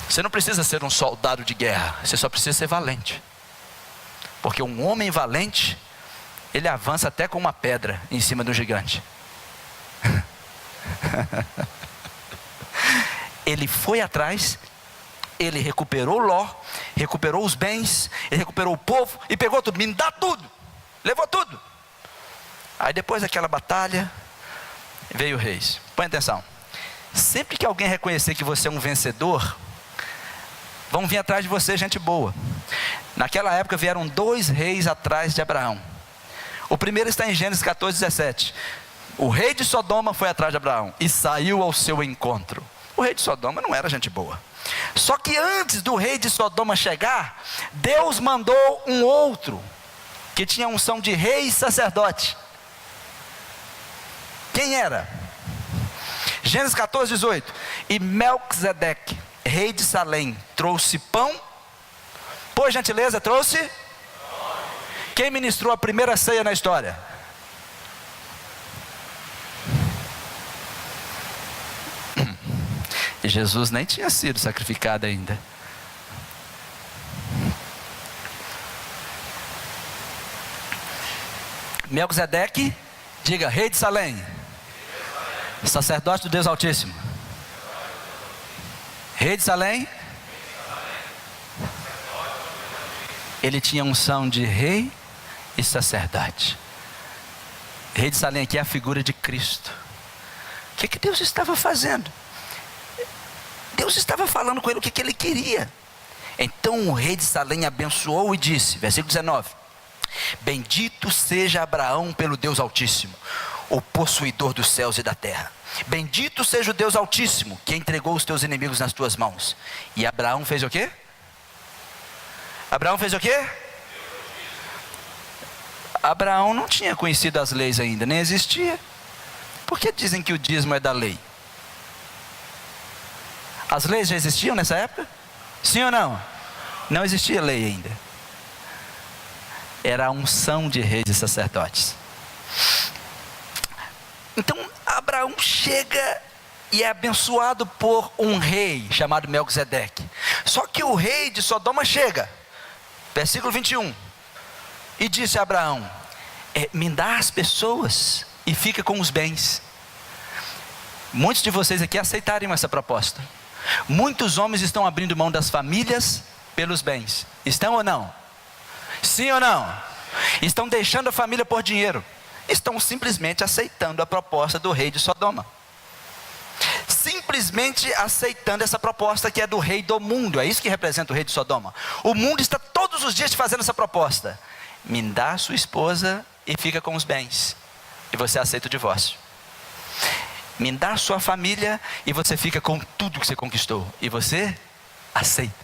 Você não precisa ser um soldado de guerra, você só precisa ser valente. Porque um homem valente, ele avança até com uma pedra em cima do gigante. Ele foi atrás, ele recuperou Ló, recuperou os bens, ele recuperou o povo e pegou tudo. Me dá tudo, levou tudo. Aí depois daquela batalha, veio o reis. Põe atenção, sempre que alguém reconhecer que você é um vencedor, vão vir atrás de você gente boa. Naquela época vieram 2 reis atrás de Abraão. O primeiro está em Gênesis 14:17. O rei de Sodoma foi atrás de Abraão e saiu ao seu encontro. O rei de Sodoma não era gente boa. Só que antes do rei de Sodoma chegar, Deus mandou um outro, que tinha a unção de rei e sacerdote. Quem era? Gênesis 14:18. E Melquisedeque, rei de Salém, trouxe pão. Por gentileza, trouxe? Quem ministrou a primeira ceia na história? Jesus nem tinha sido sacrificado ainda. Melquisedeque Diga, rei de Salém, sacerdote do Deus Altíssimo. Rei de Salém, ele tinha unção de rei e sacerdote. Rei de Salém aqui é a figura de Cristo. O que Deus estava fazendo? Deus estava falando com ele o que ele queria. Então o rei de Salém abençoou e disse, versículo 19: bendito seja Abraão pelo Deus Altíssimo, o possuidor dos céus e da terra. Bendito seja o Deus Altíssimo, que entregou os teus inimigos nas tuas mãos. E Abraão fez o quê? Abraão fez o quê? Abraão não tinha conhecido as leis ainda, nem existia. Por que dizem que o dízimo é da lei? As leis já existiam nessa época? Sim ou não? Não existia lei ainda. Era a unção de reis e sacerdotes. Então Abraão chega e é abençoado por um rei chamado Melquisedeque. Só que o rei de Sodoma chega, versículo 21, e disse a Abraão: me dá as pessoas e fica com os bens. Muitos de vocês aqui aceitariam essa proposta. Muitos homens estão abrindo mão das famílias pelos bens. Estão ou não? Sim ou não? Estão deixando a família por dinheiro. Estão simplesmente aceitando a proposta do rei de Sodoma. Simplesmente aceitando essa proposta que é do rei do mundo. É isso que representa o rei de Sodoma. O mundo está todos os dias te fazendo essa proposta: me dá a sua esposa e fica com os bens, e você aceita o divórcio. Me dá a sua família e você fica com tudo que você conquistou, e você aceita.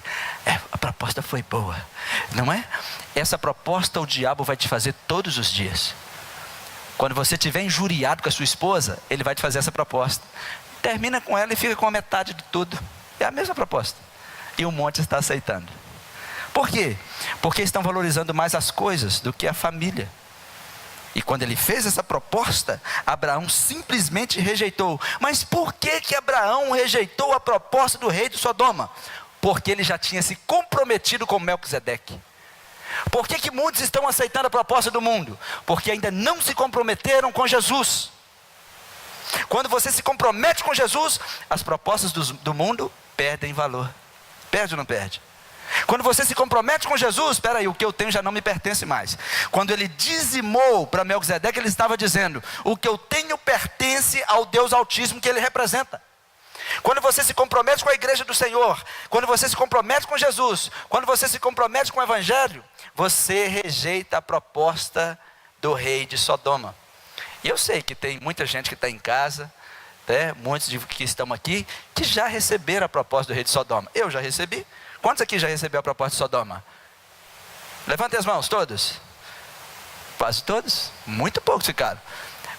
A proposta foi boa, não é? Essa proposta o diabo vai te fazer todos os dias. Quando você estiver injuriado com a sua esposa, ele vai te fazer essa proposta. Termina com ela e fica com a metade de tudo. É a mesma proposta. E um monte está aceitando. Por quê? Porque estão valorizando mais as coisas do que a família. E quando ele fez essa proposta, Abraão simplesmente rejeitou. Mas por que Abraão rejeitou a proposta do rei de Sodoma? Porque ele já tinha se comprometido com Melquisedeque. Por que muitos estão aceitando a proposta do mundo? Porque ainda não se comprometeram com Jesus. Quando você se compromete com Jesus, as propostas do mundo perdem valor. Perde ou não perde? Quando você se compromete com Jesus, espera aí, o que eu tenho já não me pertence mais. Quando ele dizimou para Melquisedeque, ele estava dizendo: o que eu tenho pertence ao Deus Altíssimo que ele representa. Quando você se compromete com a igreja do Senhor, quando você se compromete com Jesus, quando você se compromete com o Evangelho, você rejeita a proposta do rei de Sodoma. E eu sei que tem muita gente que está em casa, muitos que estão aqui, que já receberam a proposta do rei de Sodoma. Eu já recebi. Quantos aqui já recebeu a proposta de Sodoma? Levantem as mãos, todos. Quase todos? Muito poucos ficaram.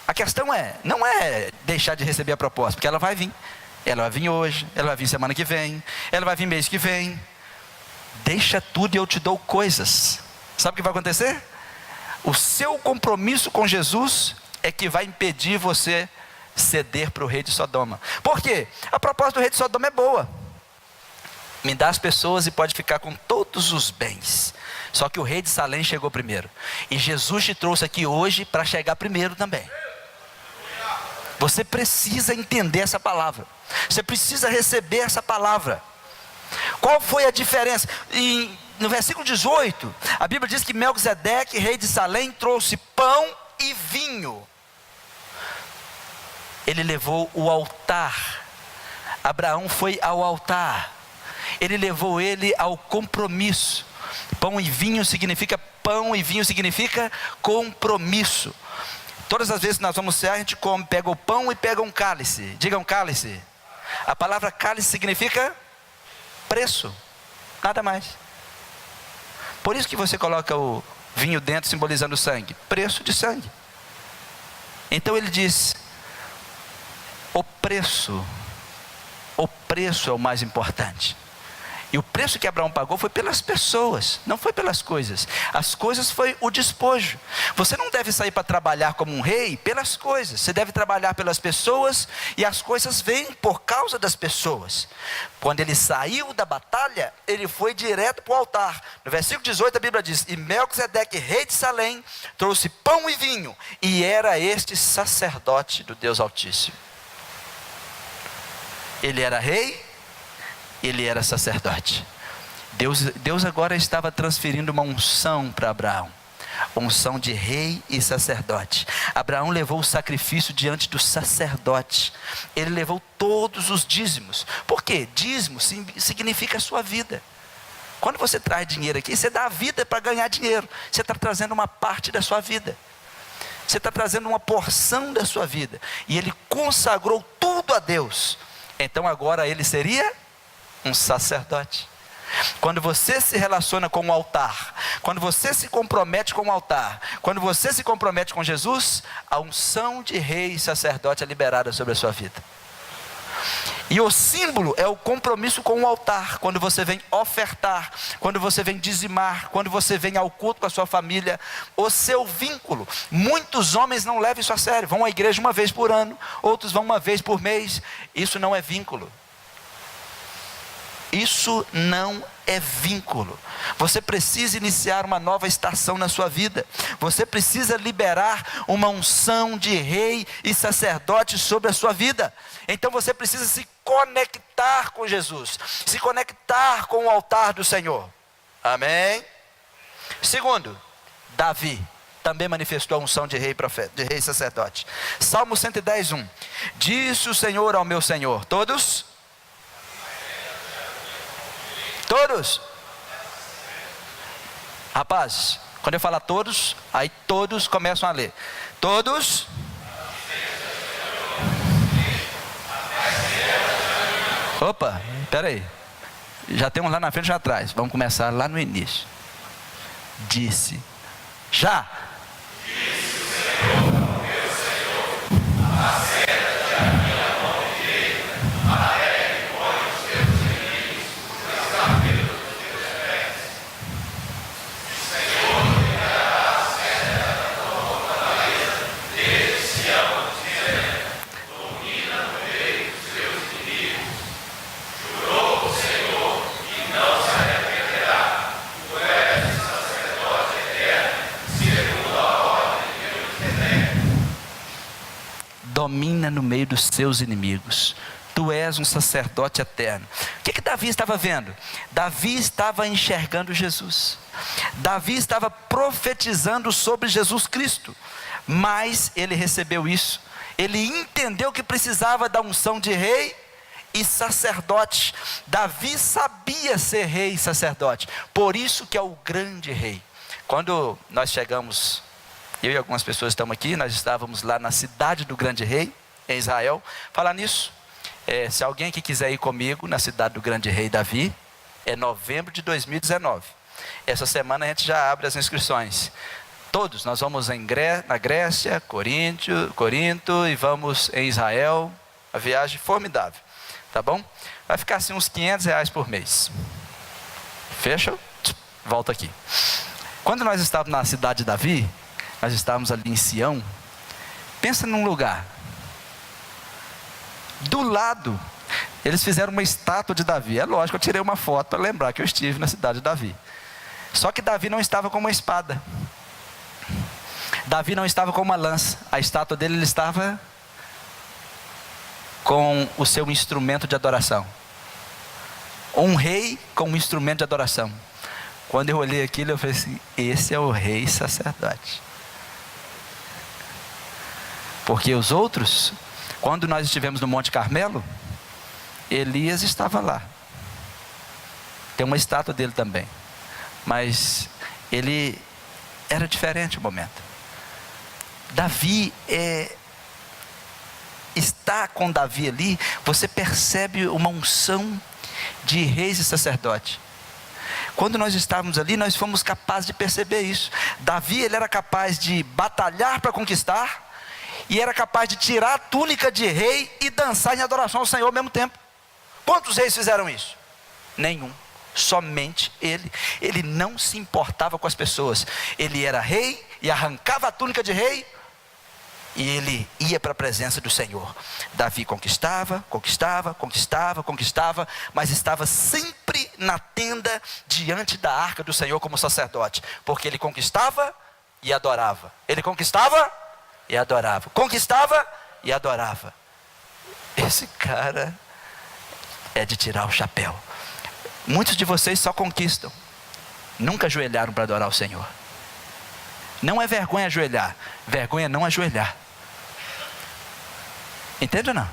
A questão não é deixar de receber a proposta, porque ela vai vir. Ela vai vir hoje, ela vai vir semana que vem, ela vai vir mês que vem. Deixa tudo e eu te dou coisas. Sabe o que vai acontecer? O seu compromisso com Jesus é que vai impedir você ceder para o rei de Sodoma. Por quê? A proposta do rei de Sodoma é boa. Me dá as pessoas e pode ficar com todos os bens. Só que o rei de Salém chegou primeiro. E Jesus te trouxe aqui hoje para chegar primeiro também. Você precisa entender essa palavra. Você precisa receber essa palavra. Qual foi a diferença? No versículo 18, a Bíblia diz que Melquisedeque, rei de Salém, trouxe pão e vinho. Ele levou o altar. Abraão foi ao altar. Ele levou ele ao compromisso. Pão e vinho significa compromisso. Todas as vezes que nós vamos cear, a gente come, pega o pão e pega um cálice. Diga um cálice. A palavra cálice significa preço, nada mais. Por isso que você coloca o vinho dentro, simbolizando o sangue. Preço de sangue. Então ele diz: o preço é o mais importante. E o preço que Abraão pagou foi pelas pessoas, não foi pelas coisas. As coisas foi o despojo. Você não deve sair para trabalhar como um rei pelas coisas. Você deve trabalhar pelas pessoas, e as coisas vêm por causa das pessoas. Quando ele saiu da batalha, ele foi direto para o altar. No versículo 18 a Bíblia diz: e Melquisedeque, rei de Salém, trouxe pão e vinho, e era este sacerdote do Deus Altíssimo. Ele era rei, ele era sacerdote. Deus agora estava transferindo uma unção para Abraão, unção de rei e sacerdote. Abraão levou o sacrifício diante do sacerdote. Ele levou todos os dízimos. Por quê? Dízimo significa a sua vida. Quando você traz dinheiro aqui, você dá a vida para ganhar dinheiro. Você está trazendo uma parte da sua vida. Você está trazendo uma porção da sua vida. E ele consagrou tudo a Deus. Então agora ele seria um sacerdote. Quando você se relaciona com o altar, quando você se compromete com o altar, quando você se compromete com Jesus, a unção de rei e sacerdote é liberada sobre a sua vida. E o símbolo é o compromisso com o altar. Quando você vem ofertar, quando você vem dizimar, quando você vem ao culto com a sua família, o seu vínculo. Muitos homens não levam isso a sério, vão à igreja uma vez por ano, outros vão uma vez por mês. Isso não é vínculo. Isso não é vínculo. Você precisa iniciar uma nova estação na sua vida. Você precisa liberar uma unção de rei e sacerdote sobre a sua vida. Então você precisa se conectar com Jesus, se conectar com o altar do Senhor. Amém? Segundo, Davi também manifestou a unção de rei e sacerdote. Salmo 110:1. Disse o Senhor ao meu Senhor: todos? Rapaz, quando eu falar todos, aí todos começam a ler. Todos. Opa, espera aí. Já tem um lá na frente e já atrás. Vamos começar lá no início. Disse. Já. Disse o Senhor, meu Senhor, acerta-te a minha mão direita, até que põe os teus inimigos por escabelo dos teus pés. O Senhor te dará a seta da tua fortaleza, desde Sião dizendo: domina no meio dos teus inimigos. Jurou o Senhor e não se arrependerá. Tu és sacerdote eterno, segundo a ordem de Melquisedeque. Domina no meio dos seus inimigos. Tu és um sacerdote eterno. O que Davi estava vendo? Davi estava enxergando Jesus. Davi estava profetizando sobre Jesus Cristo. Mas ele recebeu isso. Ele entendeu que precisava da unção de rei e sacerdote. Davi sabia ser rei e sacerdote. Por isso que é o grande rei. Quando nós chegamos, eu e algumas pessoas estamos aqui, nós estávamos lá na cidade do grande rei, em Israel. Falar nisso, se alguém que quiser ir comigo na cidade do grande rei Davi, é novembro de 2019. Essa semana a gente já abre as inscrições. Todos, nós vamos na Grécia, Corinto e vamos em Israel. A viagem formidável, tá bom? Vai ficar assim uns R$500 por mês. Fecha? Volta aqui. Quando nós estávamos na cidade de Davi, nós estávamos ali em Sião. Pensa num lugar. Do lado, eles fizeram uma estátua de Davi. É lógico, eu tirei uma foto para lembrar que eu estive na cidade de Davi. Só que Davi não estava com uma espada. Davi não estava com uma lança. A estátua dele, ele estava com o seu instrumento de adoração. Um rei com um instrumento de adoração. Quando eu olhei aquilo, eu falei assim: esse é o rei sacerdote. Porque os outros, quando nós estivemos no Monte Carmelo, Elias estava lá. Tem uma estátua dele também. Mas ele era diferente o momento. Davi está com Davi ali, você percebe uma unção de reis e sacerdote. Quando nós estávamos ali, nós fomos capazes de perceber isso. Davi, ele era capaz de batalhar para conquistar, e era capaz de tirar a túnica de rei e dançar em adoração ao Senhor ao mesmo tempo. Quantos reis fizeram isso? Nenhum. somente ele. Ele não se importava com as pessoas. Ele era rei e arrancava a túnica de rei e ele ia para a presença do Senhor. Davi conquistava, mas estava sempre na tenda diante da arca do Senhor como sacerdote, porque ele conquistava e adorava. Ele conquistava e adorava. Conquistava e adorava. Esse cara é de tirar o chapéu. Muitos de vocês só conquistam, nunca ajoelharam para adorar o Senhor. Não é vergonha ajoelhar, vergonha é não ajoelhar. Entende ou não?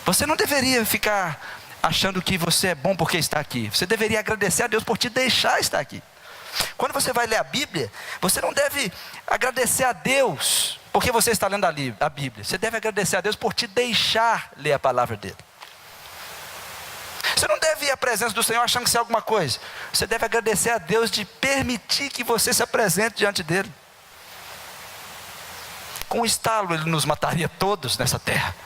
Você não deveria ficar achando que você é bom porque está aqui. Você deveria agradecer a Deus por te deixar estar aqui. Quando você vai ler a Bíblia, você não deve agradecer a Deus porque você está lendo a Bíblia. Você deve agradecer a Deus por te deixar ler a palavra dele. Você não deve ir à presença do Senhor achando que isso é alguma coisa. Você deve agradecer a Deus de permitir que você se apresente diante dele. Com um estalo ele nos mataria todos nessa terra.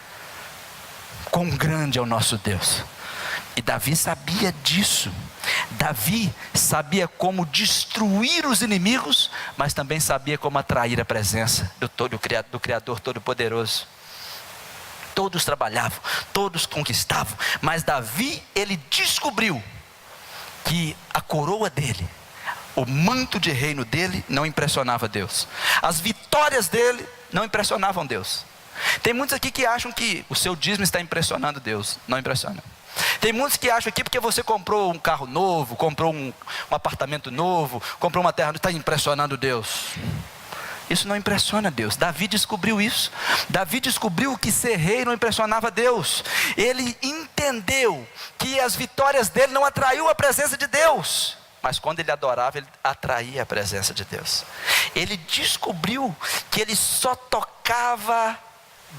Quão grande é o nosso Deus. E Davi sabia disso. Davi sabia como destruir os inimigos, mas também sabia como atrair a presença do Criador Todo-Poderoso. Todos trabalhavam, todos conquistavam, mas Davi, ele descobriu que a coroa dele, o manto de reino dele não impressionava Deus. As vitórias dele não impressionavam Deus. Tem muitos aqui que acham que o seu dízimo está impressionando Deus. Não impressiona. Tem muitos que acham aqui porque você comprou um carro novo, comprou um apartamento novo, comprou uma terra, está impressionando Deus. Isso não impressiona Deus. Davi descobriu isso. Davi descobriu que ser rei não impressionava Deus. Ele entendeu que as vitórias dele não atraiu a presença de Deus, mas quando ele adorava, ele atraía a presença de Deus. Ele descobriu que ele só tocava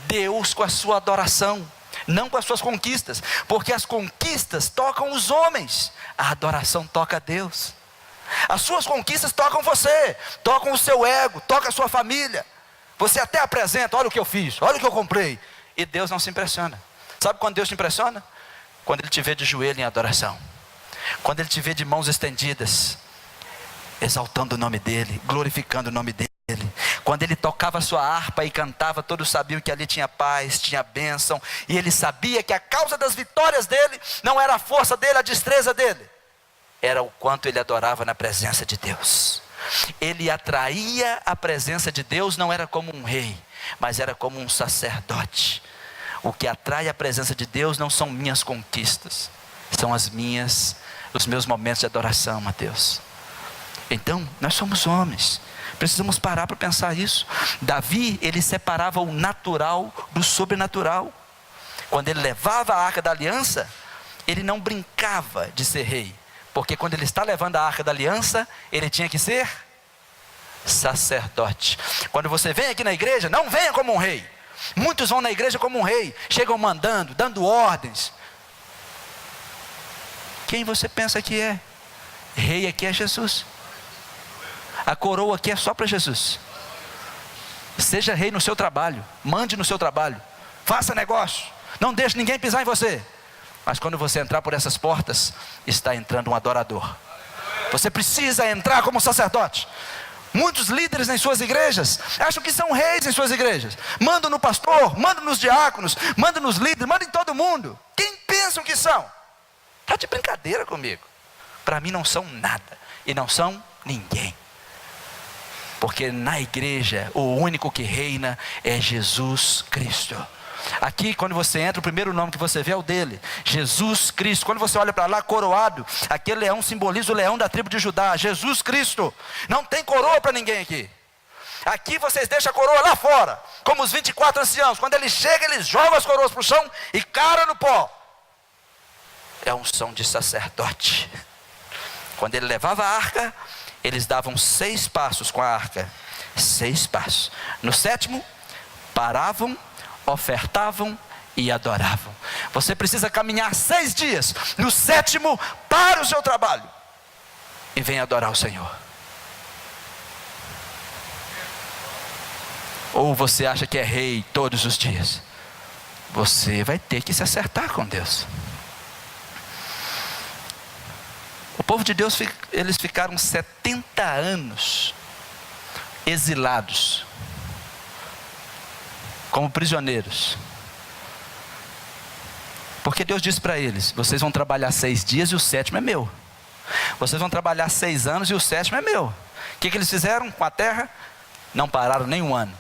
Deus com a sua adoração, não com as suas conquistas, porque as conquistas tocam os homens, a adoração toca a Deus. As suas conquistas tocam você, tocam o seu ego, toca a sua família. Você até apresenta, olha o que eu fiz, olha o que eu comprei, e Deus não se impressiona. Sabe quando Deus te impressiona? Quando Ele te vê de joelho em adoração, quando Ele te vê de mãos estendidas, exaltando o nome dEle, glorificando o nome dEle. Quando Ele tocava a sua harpa e cantava, todos sabiam que ali tinha paz, tinha bênção, e ele sabia que a causa das vitórias dele não era a força dele, a destreza dele, era o quanto ele adorava na presença de Deus. Ele atraía a presença de Deus, não era como um rei, mas era como um sacerdote. O que atrai a presença de Deus não são minhas conquistas, são os meus momentos de adoração a Deus. Então, nós somos homens, precisamos parar para pensar isso. Davi, ele separava o natural do sobrenatural. Quando ele levava a arca da aliança, ele não brincava de ser rei, porque quando ele está levando a arca da aliança, ele tinha que ser sacerdote. Quando você vem aqui na igreja, não venha como um rei. Muitos vão na igreja como um rei, chegam mandando, dando ordens. Quem você pensa que é? Rei aqui é Jesus. A coroa aqui é só para Jesus. Seja rei no seu trabalho, mande no seu trabalho, faça negócio, não deixe ninguém pisar em você. Mas quando você entrar por essas portas, está entrando um adorador. Você precisa entrar como sacerdote. Muitos líderes em suas igrejas acham que são reis em suas igrejas. Mandam no pastor, mandam nos diáconos, mandam nos líderes, mandam em todo mundo. Quem pensam que são? Está de brincadeira comigo. Para mim não são nada e não são ninguém. Porque na igreja o único que reina é Jesus Cristo. Aqui quando você entra, o primeiro nome que você vê é o dele, Jesus Cristo. Quando você olha para lá, coroado, aquele leão simboliza o leão da tribo de Judá, Jesus Cristo. Não tem coroa para ninguém aqui. Aqui vocês deixam a coroa lá fora, como os 24 anciãos. Quando ele chega, eles jogam as coroas para o chão e caram no pó. É um som de sacerdote. Quando ele levava a arca, eles davam 6 passos com a arca, 6 passos. No 7º, paravam, ofertavam e adoravam. Você precisa caminhar 6 dias. No 7º, para o seu trabalho e vem adorar o Senhor. Ou você acha que é rei todos os dias? Você vai ter que se acertar com Deus. povo de Deus, eles ficaram 70 anos exilados, como prisioneiros. Porque Deus disse para eles: vocês vão trabalhar 6 dias e o 7º é meu. Vocês vão trabalhar 6 anos e o 7º é meu. O que eles fizeram com a terra? Não pararam nem um ano.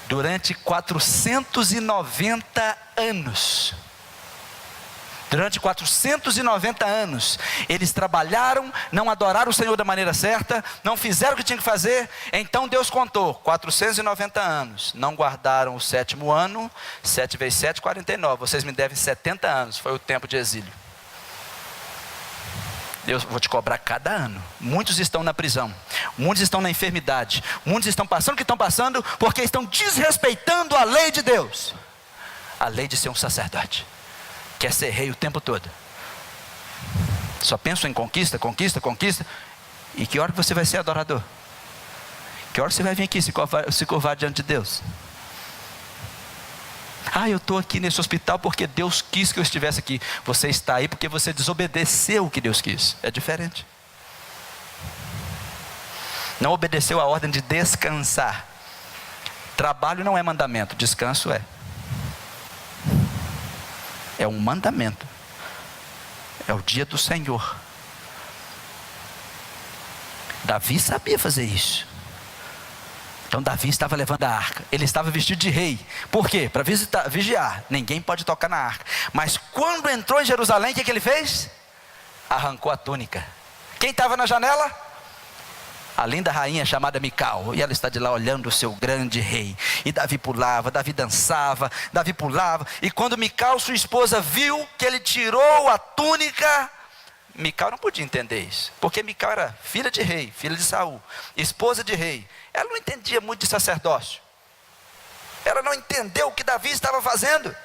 Durante 490 anos. Durante 490 anos, eles trabalharam, não adoraram o Senhor da maneira certa, não fizeram o que tinham que fazer. Então Deus contou, 490 anos, não guardaram o 7º ano, 7 vezes 7, 49, vocês me devem 70 anos, foi o tempo de exílio. Eu vou te cobrar cada ano. Muitos estão na prisão, muitos estão na enfermidade, muitos estão passando o que estão passando, porque estão desrespeitando a lei de Deus. A lei de ser um sacerdote. Quer ser rei o tempo todo. Só pensam em conquista, conquista, conquista. E que hora que você vai ser adorador? Que hora você vai vir aqui se curvar diante de Deus? Eu estou aqui nesse hospital porque Deus quis que eu estivesse aqui. Você está aí porque você desobedeceu o que Deus quis. É diferente. Não obedeceu a ordem de descansar. Trabalho não é mandamento, descanso é. É um mandamento. É o dia do Senhor. Davi sabia fazer isso. Então Davi estava levando a arca. Ele estava vestido de rei. Por quê? Para vigiar. Ninguém pode tocar na arca. Mas quando entrou em Jerusalém, o que ele fez? Arrancou a túnica. Quem estava na janela? A linda rainha chamada Mical, e ela está de lá olhando o seu grande rei. E Davi pulava, Davi dançava, Davi pulava. E quando Mical, sua esposa, viu que ele tirou a túnica, Mical não podia entender isso, porque Mical era filha de rei, filha de Saul, esposa de rei. Ela não entendia muito de sacerdócio. Ela não entendeu o que Davi estava fazendo.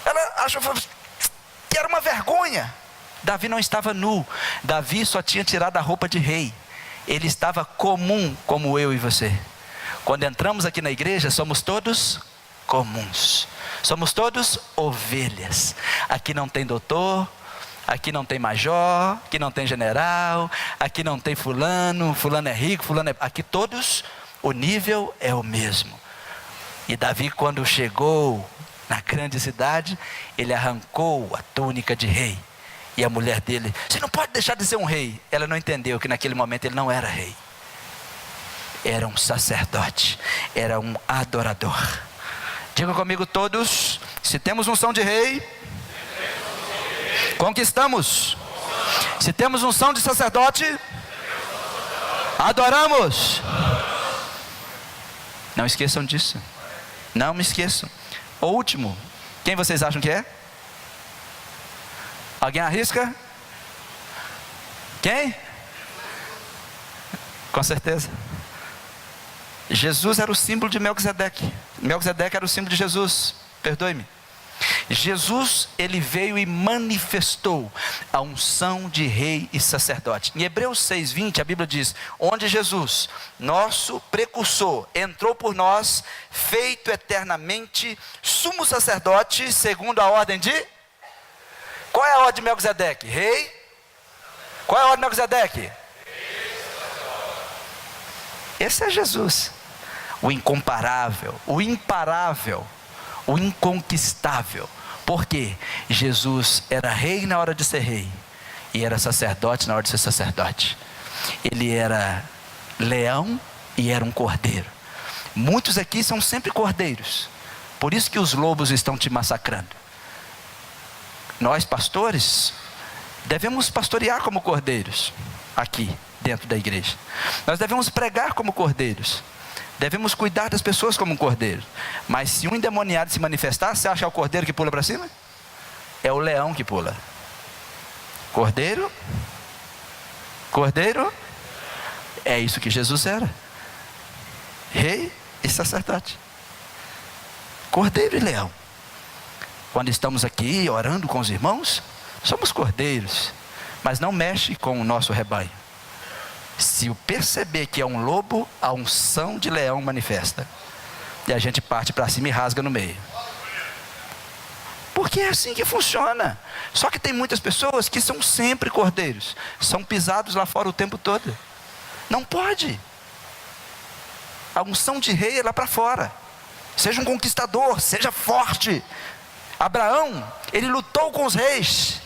Ela achou que era uma vergonha. Davi não estava nu. Davi só tinha tirado a roupa de rei. Ele estava comum, como eu e você. Quando entramos aqui na igreja, somos todos comuns. Somos todos ovelhas. Aqui não tem doutor, aqui não tem major, aqui não tem general, aqui não tem fulano, fulano é rico, fulano é... Aqui todos, o nível é o mesmo. E Davi, quando chegou na grande cidade, ele arrancou a túnica de rei. E a mulher dele: você não pode deixar de ser um rei. Ela não entendeu que naquele momento ele não era rei. Era um sacerdote. Era um adorador. Diga comigo todos: se temos unção de rei, conquistamos. Se temos unção de sacerdote, adoramos. Não esqueçam disso. Não me esqueçam. O último, quem vocês acham que é? Alguém arrisca? Quem? Com certeza. Jesus era o símbolo de Melquisedeque. Melquisedeque era o símbolo de Jesus. Perdoe-me. Jesus, ele veio e manifestou a unção de rei e sacerdote. Em Hebreus 6:20, a Bíblia diz: onde Jesus, nosso precursor, entrou por nós, feito eternamente sumo sacerdote, segundo a ordem de... Qual é a ordem de Melquisedeque? Rei? Qual é a ordem de Melquisedeque? Esse é Jesus. O incomparável, o imparável, o inconquistável. Por quê? Jesus era rei na hora de ser rei, e era sacerdote na hora de ser sacerdote. Ele era leão e era um cordeiro. Muitos aqui são sempre cordeiros. Por isso que os lobos estão te massacrando. Nós, pastores, devemos pastorear como cordeiros, aqui dentro da igreja. Nós devemos pregar como cordeiros. Devemos cuidar das pessoas como um cordeiro. Mas se um endemoniado se manifestar, você acha que é o cordeiro que pula para cima? É o leão que pula. Cordeiro? Cordeiro? É isso que Jesus era. Rei e sacerdote. Cordeiro e leão. Quando estamos aqui orando com os irmãos, somos cordeiros, mas não mexe com o nosso rebanho. Se o perceber que é um lobo, a unção de leão manifesta. E a gente parte para cima e rasga no meio. Por Porque é assim que funciona. Só que tem muitas pessoas que são sempre cordeiros, são pisados lá fora o tempo todo. Não pode. A unção de rei é lá para fora. Seja um conquistador, seja forte. Abraão, ele lutou com os reis.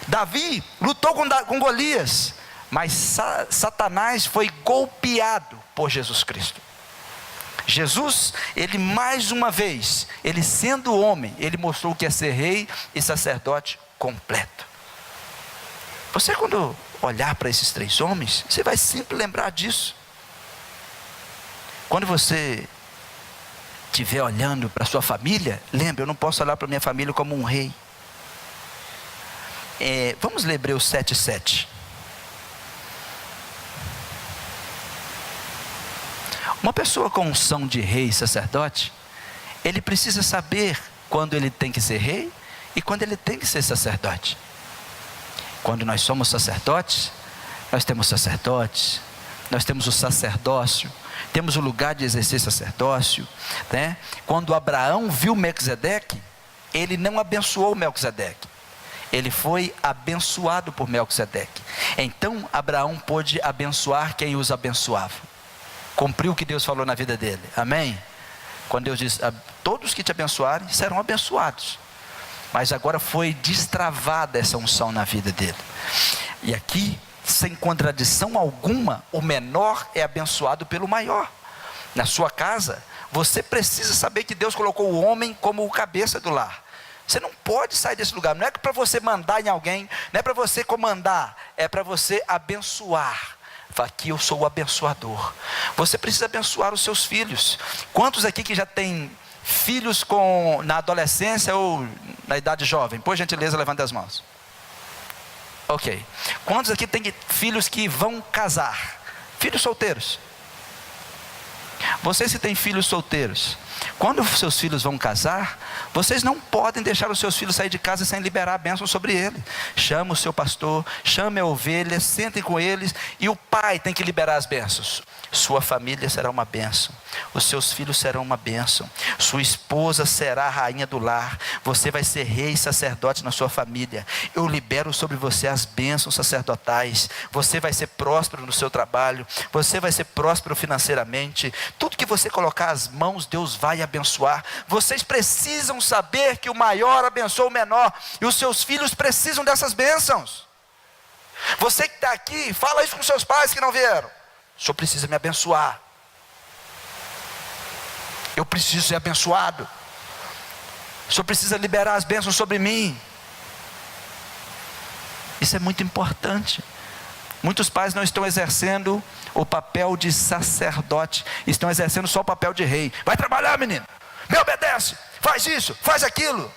Davi lutou com Golias. Mas Satanás foi golpeado por Jesus Cristo. Jesus, ele mais uma vez, ele sendo homem, ele mostrou o que é ser rei e sacerdote completo. Você, quando olhar para esses 3 homens, você vai sempre lembrar disso. Quando você estiver olhando para a sua família, lembre, eu não posso olhar para a minha família como um rei. Vamos ler Hebreus 7:7. Uma pessoa com unção de rei e sacerdote, ele precisa saber quando ele tem que ser rei e quando ele tem que ser sacerdote. Quando nós somos sacerdotes, nós temos sacerdotes, nós temos o sacerdócio, temos o lugar de exercer sacerdócio, né? Quando Abraão viu Melquisedeque, ele não abençoou Melquisedeque, ele foi abençoado por Melquisedeque. Então Abraão pôde abençoar quem os abençoava. Cumpriu o que Deus falou na vida dele, amém? Quando Deus diz, todos que te abençoarem serão abençoados. Mas agora foi destravada essa unção na vida dele. E aqui, sem contradição alguma, o menor é abençoado pelo maior. Na sua casa, você precisa saber que Deus colocou o homem como o cabeça do lar. Você não pode sair desse lugar. Não é para você mandar em alguém, não é para você comandar, é para você abençoar. Aqui eu sou o abençoador. Você precisa abençoar os seus filhos. Quantos aqui que já tem filhos na adolescência ou na idade jovem? Por gentileza, levante as mãos. Ok. Quantos aqui tem filhos que vão casar? Filhos solteiros. Vocês que têm filhos solteiros, quando os seus filhos vão casar, vocês não podem deixar os seus filhos sair de casa sem liberar a bênção sobre ele. Chama o seu pastor, chame a ovelha, sentem com eles, e o pai tem que liberar as bênçãos. Sua família será uma bênção, os seus filhos serão uma bênção, sua esposa será a rainha do lar, você vai ser rei e sacerdote na sua família. Eu libero sobre você as bênçãos sacerdotais. Você vai ser próspero no seu trabalho, você vai ser próspero financeiramente. Tudo que você colocar as mãos, Deus vai abençoar. Vocês precisam saber que o maior abençoa o menor, e os seus filhos precisam dessas bênçãos. Você que está aqui, fala isso com seus pais que não vieram. O senhor precisa me abençoar. Eu preciso ser abençoado. O senhor precisa liberar as bênçãos sobre mim. Isso é muito importante. Muitos pais não estão exercendo o papel de sacerdote, estão exercendo só o papel de rei. Vai trabalhar, menino, me obedece, faz isso, faz aquilo.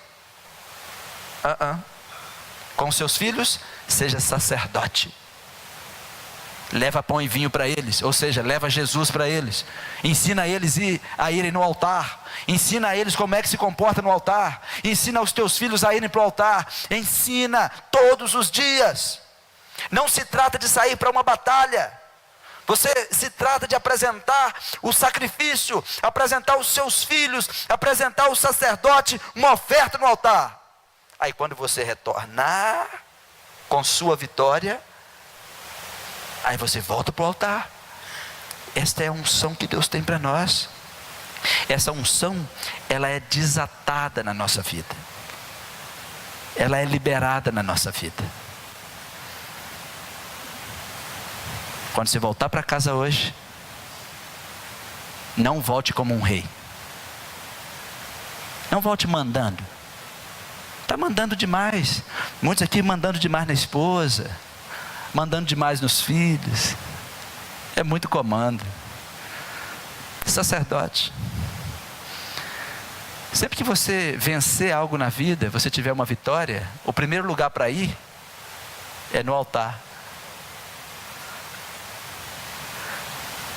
Com seus filhos, seja sacerdote. Leva pão e vinho para eles, ou seja, leva Jesus para eles. Ensina eles a irem no altar. Ensina a eles como é que se comporta no altar. Ensina os teus filhos a irem para o altar. Ensina todos os dias. Não se trata de sair para uma batalha. Se trata de apresentar o sacrifício, apresentar os seus filhos, apresentar o sacerdote, uma oferta no altar. Aí quando você retornar com sua vitória, aí você volta para o altar. Esta é a unção que Deus tem para nós. Essa unção, ela é desatada na nossa vida. Ela é liberada na nossa vida. Quando você voltar para casa hoje, não volte como um rei. Não volte mandando. Está mandando demais. Muitos aqui mandando demais na esposa, mandando demais nos filhos. É muito comando. Sacerdote. Sempre que você vencer algo na vida, você tiver uma vitória, o primeiro lugar para ir é no altar.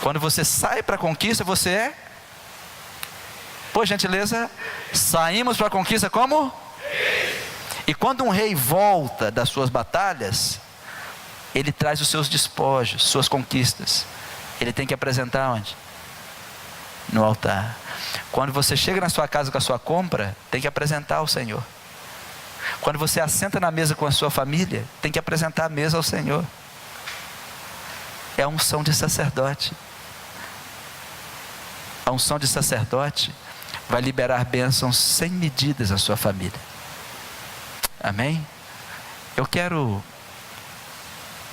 Quando você sai para a conquista, você é, por gentileza, saímos para a conquista como? E quando um rei volta das suas batalhas, ele traz os seus despojos, suas conquistas. Ele tem que apresentar onde? No altar. Quando você chega na sua casa com a sua compra, tem que apresentar ao Senhor. Quando você assenta na mesa com a sua família, tem que apresentar a mesa ao Senhor. É a unção de sacerdote. A unção de sacerdote vai liberar bênçãos sem medidas à sua família. Amém? Eu quero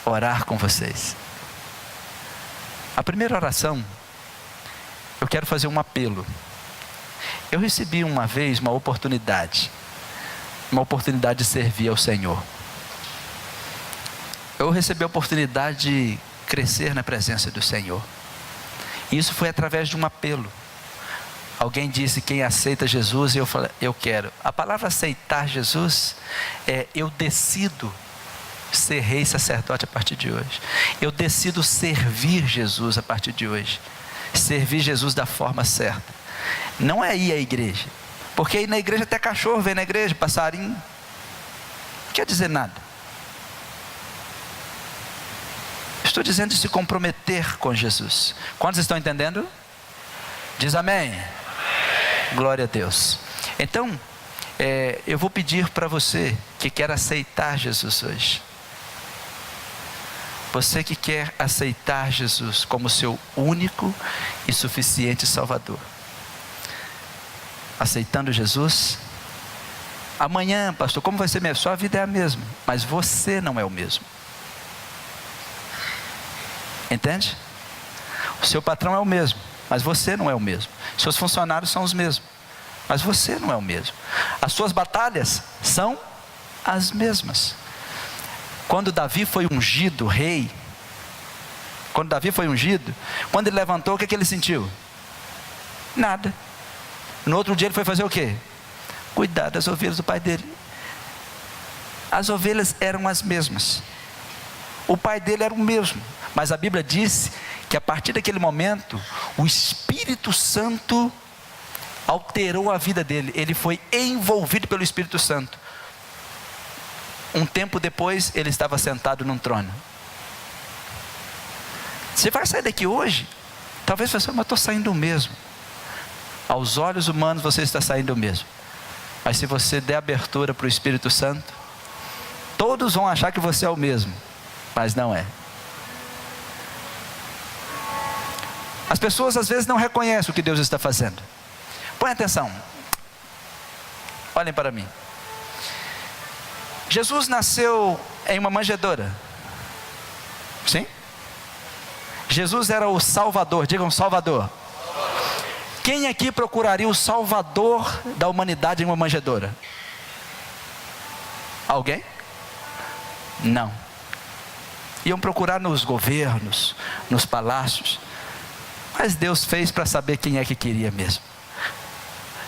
orar com vocês. A primeira oração, eu quero fazer um apelo. Eu recebi uma vez uma oportunidade de servir ao Senhor. Eu recebi a oportunidade de crescer na presença do Senhor. E isso foi através de um apelo. Alguém disse: quem aceita Jesus? E eu falei: eu quero. A palavra aceitar Jesus é: eu decido ser rei e sacerdote a partir de hoje. Eu decido servir Jesus a partir de hoje. Servir Jesus da forma certa. Não é ir à igreja, porque ir na igreja até cachorro vem na igreja, passarinho, não quer dizer nada. Estou dizendo de se comprometer com Jesus. Quantos estão entendendo? Diz amém. Amém. Glória a Deus. Então, eu vou pedir para você que quer aceitar Jesus hoje. Você que quer aceitar Jesus como seu único e suficiente Salvador. Aceitando Jesus, amanhã, pastor, como vai ser mesmo? Sua vida é a mesma, mas você não é o mesmo. Entende? O seu patrão é o mesmo, mas você não é o mesmo. Seus funcionários são os mesmos, mas você não é o mesmo. As suas batalhas são as mesmas. Quando Davi foi ungido rei, quando ele levantou, o que ele sentiu? Nada. No outro dia ele foi fazer o quê? Cuidar das ovelhas do pai dele. As ovelhas eram as mesmas. O pai dele era o mesmo. Mas a Bíblia disse que a partir daquele momento, o Espírito Santo alterou a vida dele. Ele foi envolvido pelo Espírito Santo. Um tempo depois, ele estava sentado num trono. Você vai sair daqui hoje? Talvez você, mas estou saindo o mesmo. Aos olhos humanos você está saindo o mesmo. Mas se você der abertura para o Espírito Santo, todos vão achar que você é o mesmo, mas não é. As pessoas às vezes não reconhecem o que Deus está fazendo. Põe atenção. Olhem para mim. Jesus nasceu em uma manjedoura. Sim? Jesus era o Salvador. Digam Salvador. Quem aqui procuraria o Salvador da humanidade em uma manjedoura? Alguém? Não. Iam procurar nos governos, nos palácios. Mas Deus fez para saber quem é que queria mesmo.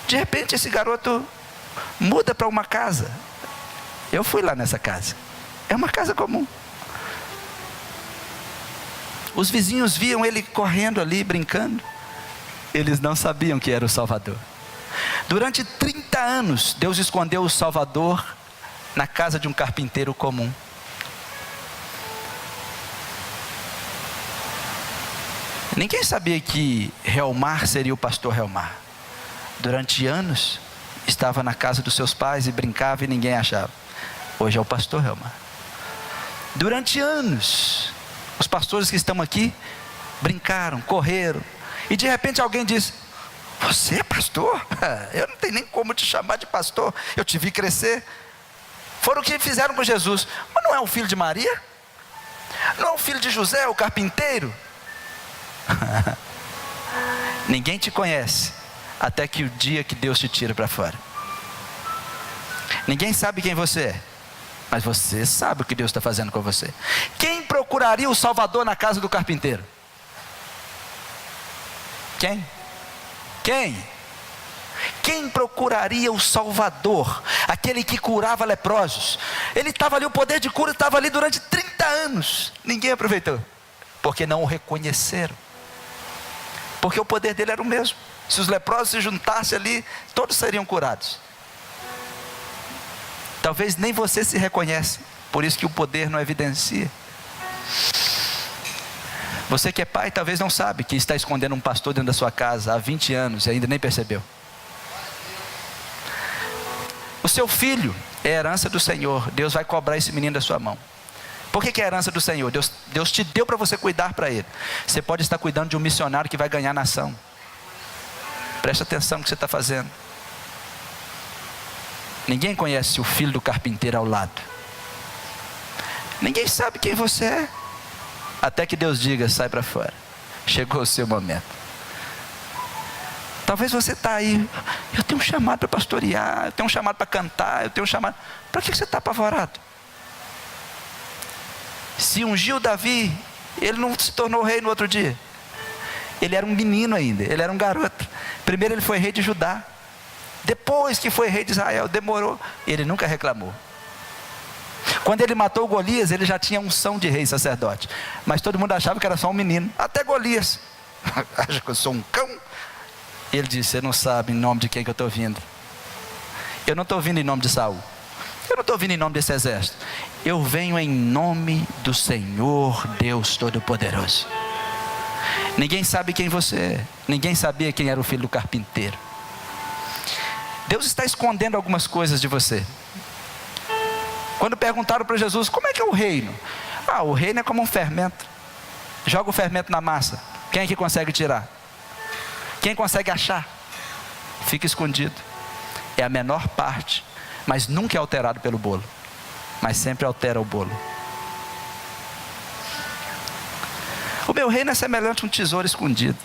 De repente esse garoto muda para uma casa. Eu fui lá nessa casa. É uma casa comum. Os vizinhos viam ele correndo ali, brincando. Eles não sabiam que era o Salvador. Durante 30 anos, Deus escondeu o Salvador na casa de um carpinteiro comum. Ninguém sabia que Helmar seria o pastor Helmar. Durante anos, estava na casa dos seus pais e brincava e ninguém achava. Hoje é o pastor Helmar. Durante anos, os pastores que estão aqui brincaram, correram. E de repente alguém disse: você é pastor? Eu não tenho nem como te chamar de pastor. Eu te vi crescer. Foram o que fizeram com Jesus. Mas não é o filho de Maria? Não é o filho de José, o carpinteiro? Ninguém te conhece até que o dia que Deus te tira para fora. Ninguém sabe quem você é, mas você sabe o que Deus está fazendo com você. Quem procuraria o Salvador na casa do carpinteiro? Quem? Quem procuraria o Salvador? Aquele que curava leprosos. Ele estava ali, o poder de cura estava ali durante 30 anos. Ninguém aproveitou, porque não o reconheceram. Porque o poder dele era o mesmo. Se os leprosos se juntassem ali, todos seriam curados. Talvez nem você se reconhece, por isso que o poder não evidencia. Você que é pai talvez não sabe que está escondendo um pastor dentro da sua casa há 20 anos e ainda nem percebeu. O seu filho É a herança do Senhor. Deus vai cobrar esse menino da sua mão. Por que é a herança do Senhor? Deus te deu para você cuidar para ele. Você pode estar cuidando de um missionário que vai ganhar a nação. Preste atenção no que você está fazendo. Ninguém conhece o filho do carpinteiro ao lado. Ninguém sabe quem você é. Até que Deus diga, sai para fora. Chegou o seu momento. Talvez você está aí, eu tenho um chamado para pastorear, eu tenho um chamado para cantar, eu tenho um chamado. Para que você está apavorado? Se ungiu Davi, ele não se tornou rei no outro dia. Ele era um menino ainda, ele era um garoto. Primeiro ele foi rei de Judá. Depois que foi rei de Israel, demorou. Ele nunca reclamou. Quando ele matou Golias, ele já tinha unção de rei sacerdote. Mas todo mundo achava que era só um menino. Até Golias. Acho que eu sou um cão. Ele disse, você não sabe em nome de quem que eu estou vindo. Eu não estou vindo em nome de Saul. Eu não estou vindo em nome desse exército. Eu venho em nome do Senhor Deus Todo-Poderoso. Ninguém sabe quem você é. Ninguém sabia quem era o filho do carpinteiro. Deus está escondendo algumas coisas de você. Quando perguntaram para Jesus, como é que é o reino? O reino é como um fermento. Joga o fermento na massa. Quem é que consegue tirar? Quem consegue achar? Fica escondido. É a menor parte, mas nunca é alterado pelo bolo. Mas sempre altera o bolo. O meu reino é semelhante a um tesouro escondido.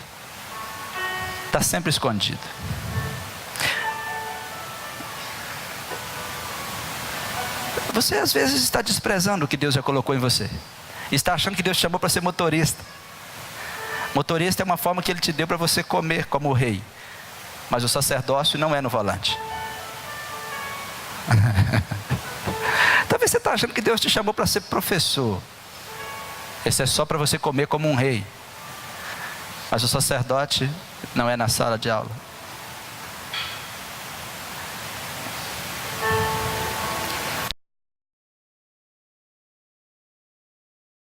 Está sempre escondido. Você às vezes está desprezando o que Deus já colocou em você. Está achando que Deus te chamou para ser motorista. Motorista é uma forma que Ele te deu para você comer como o rei. Mas o sacerdócio não é no volante. Talvez você está achando que Deus te chamou para ser professor. Esse é só para você comer como um rei. Mas o sacerdote não é na sala de aula.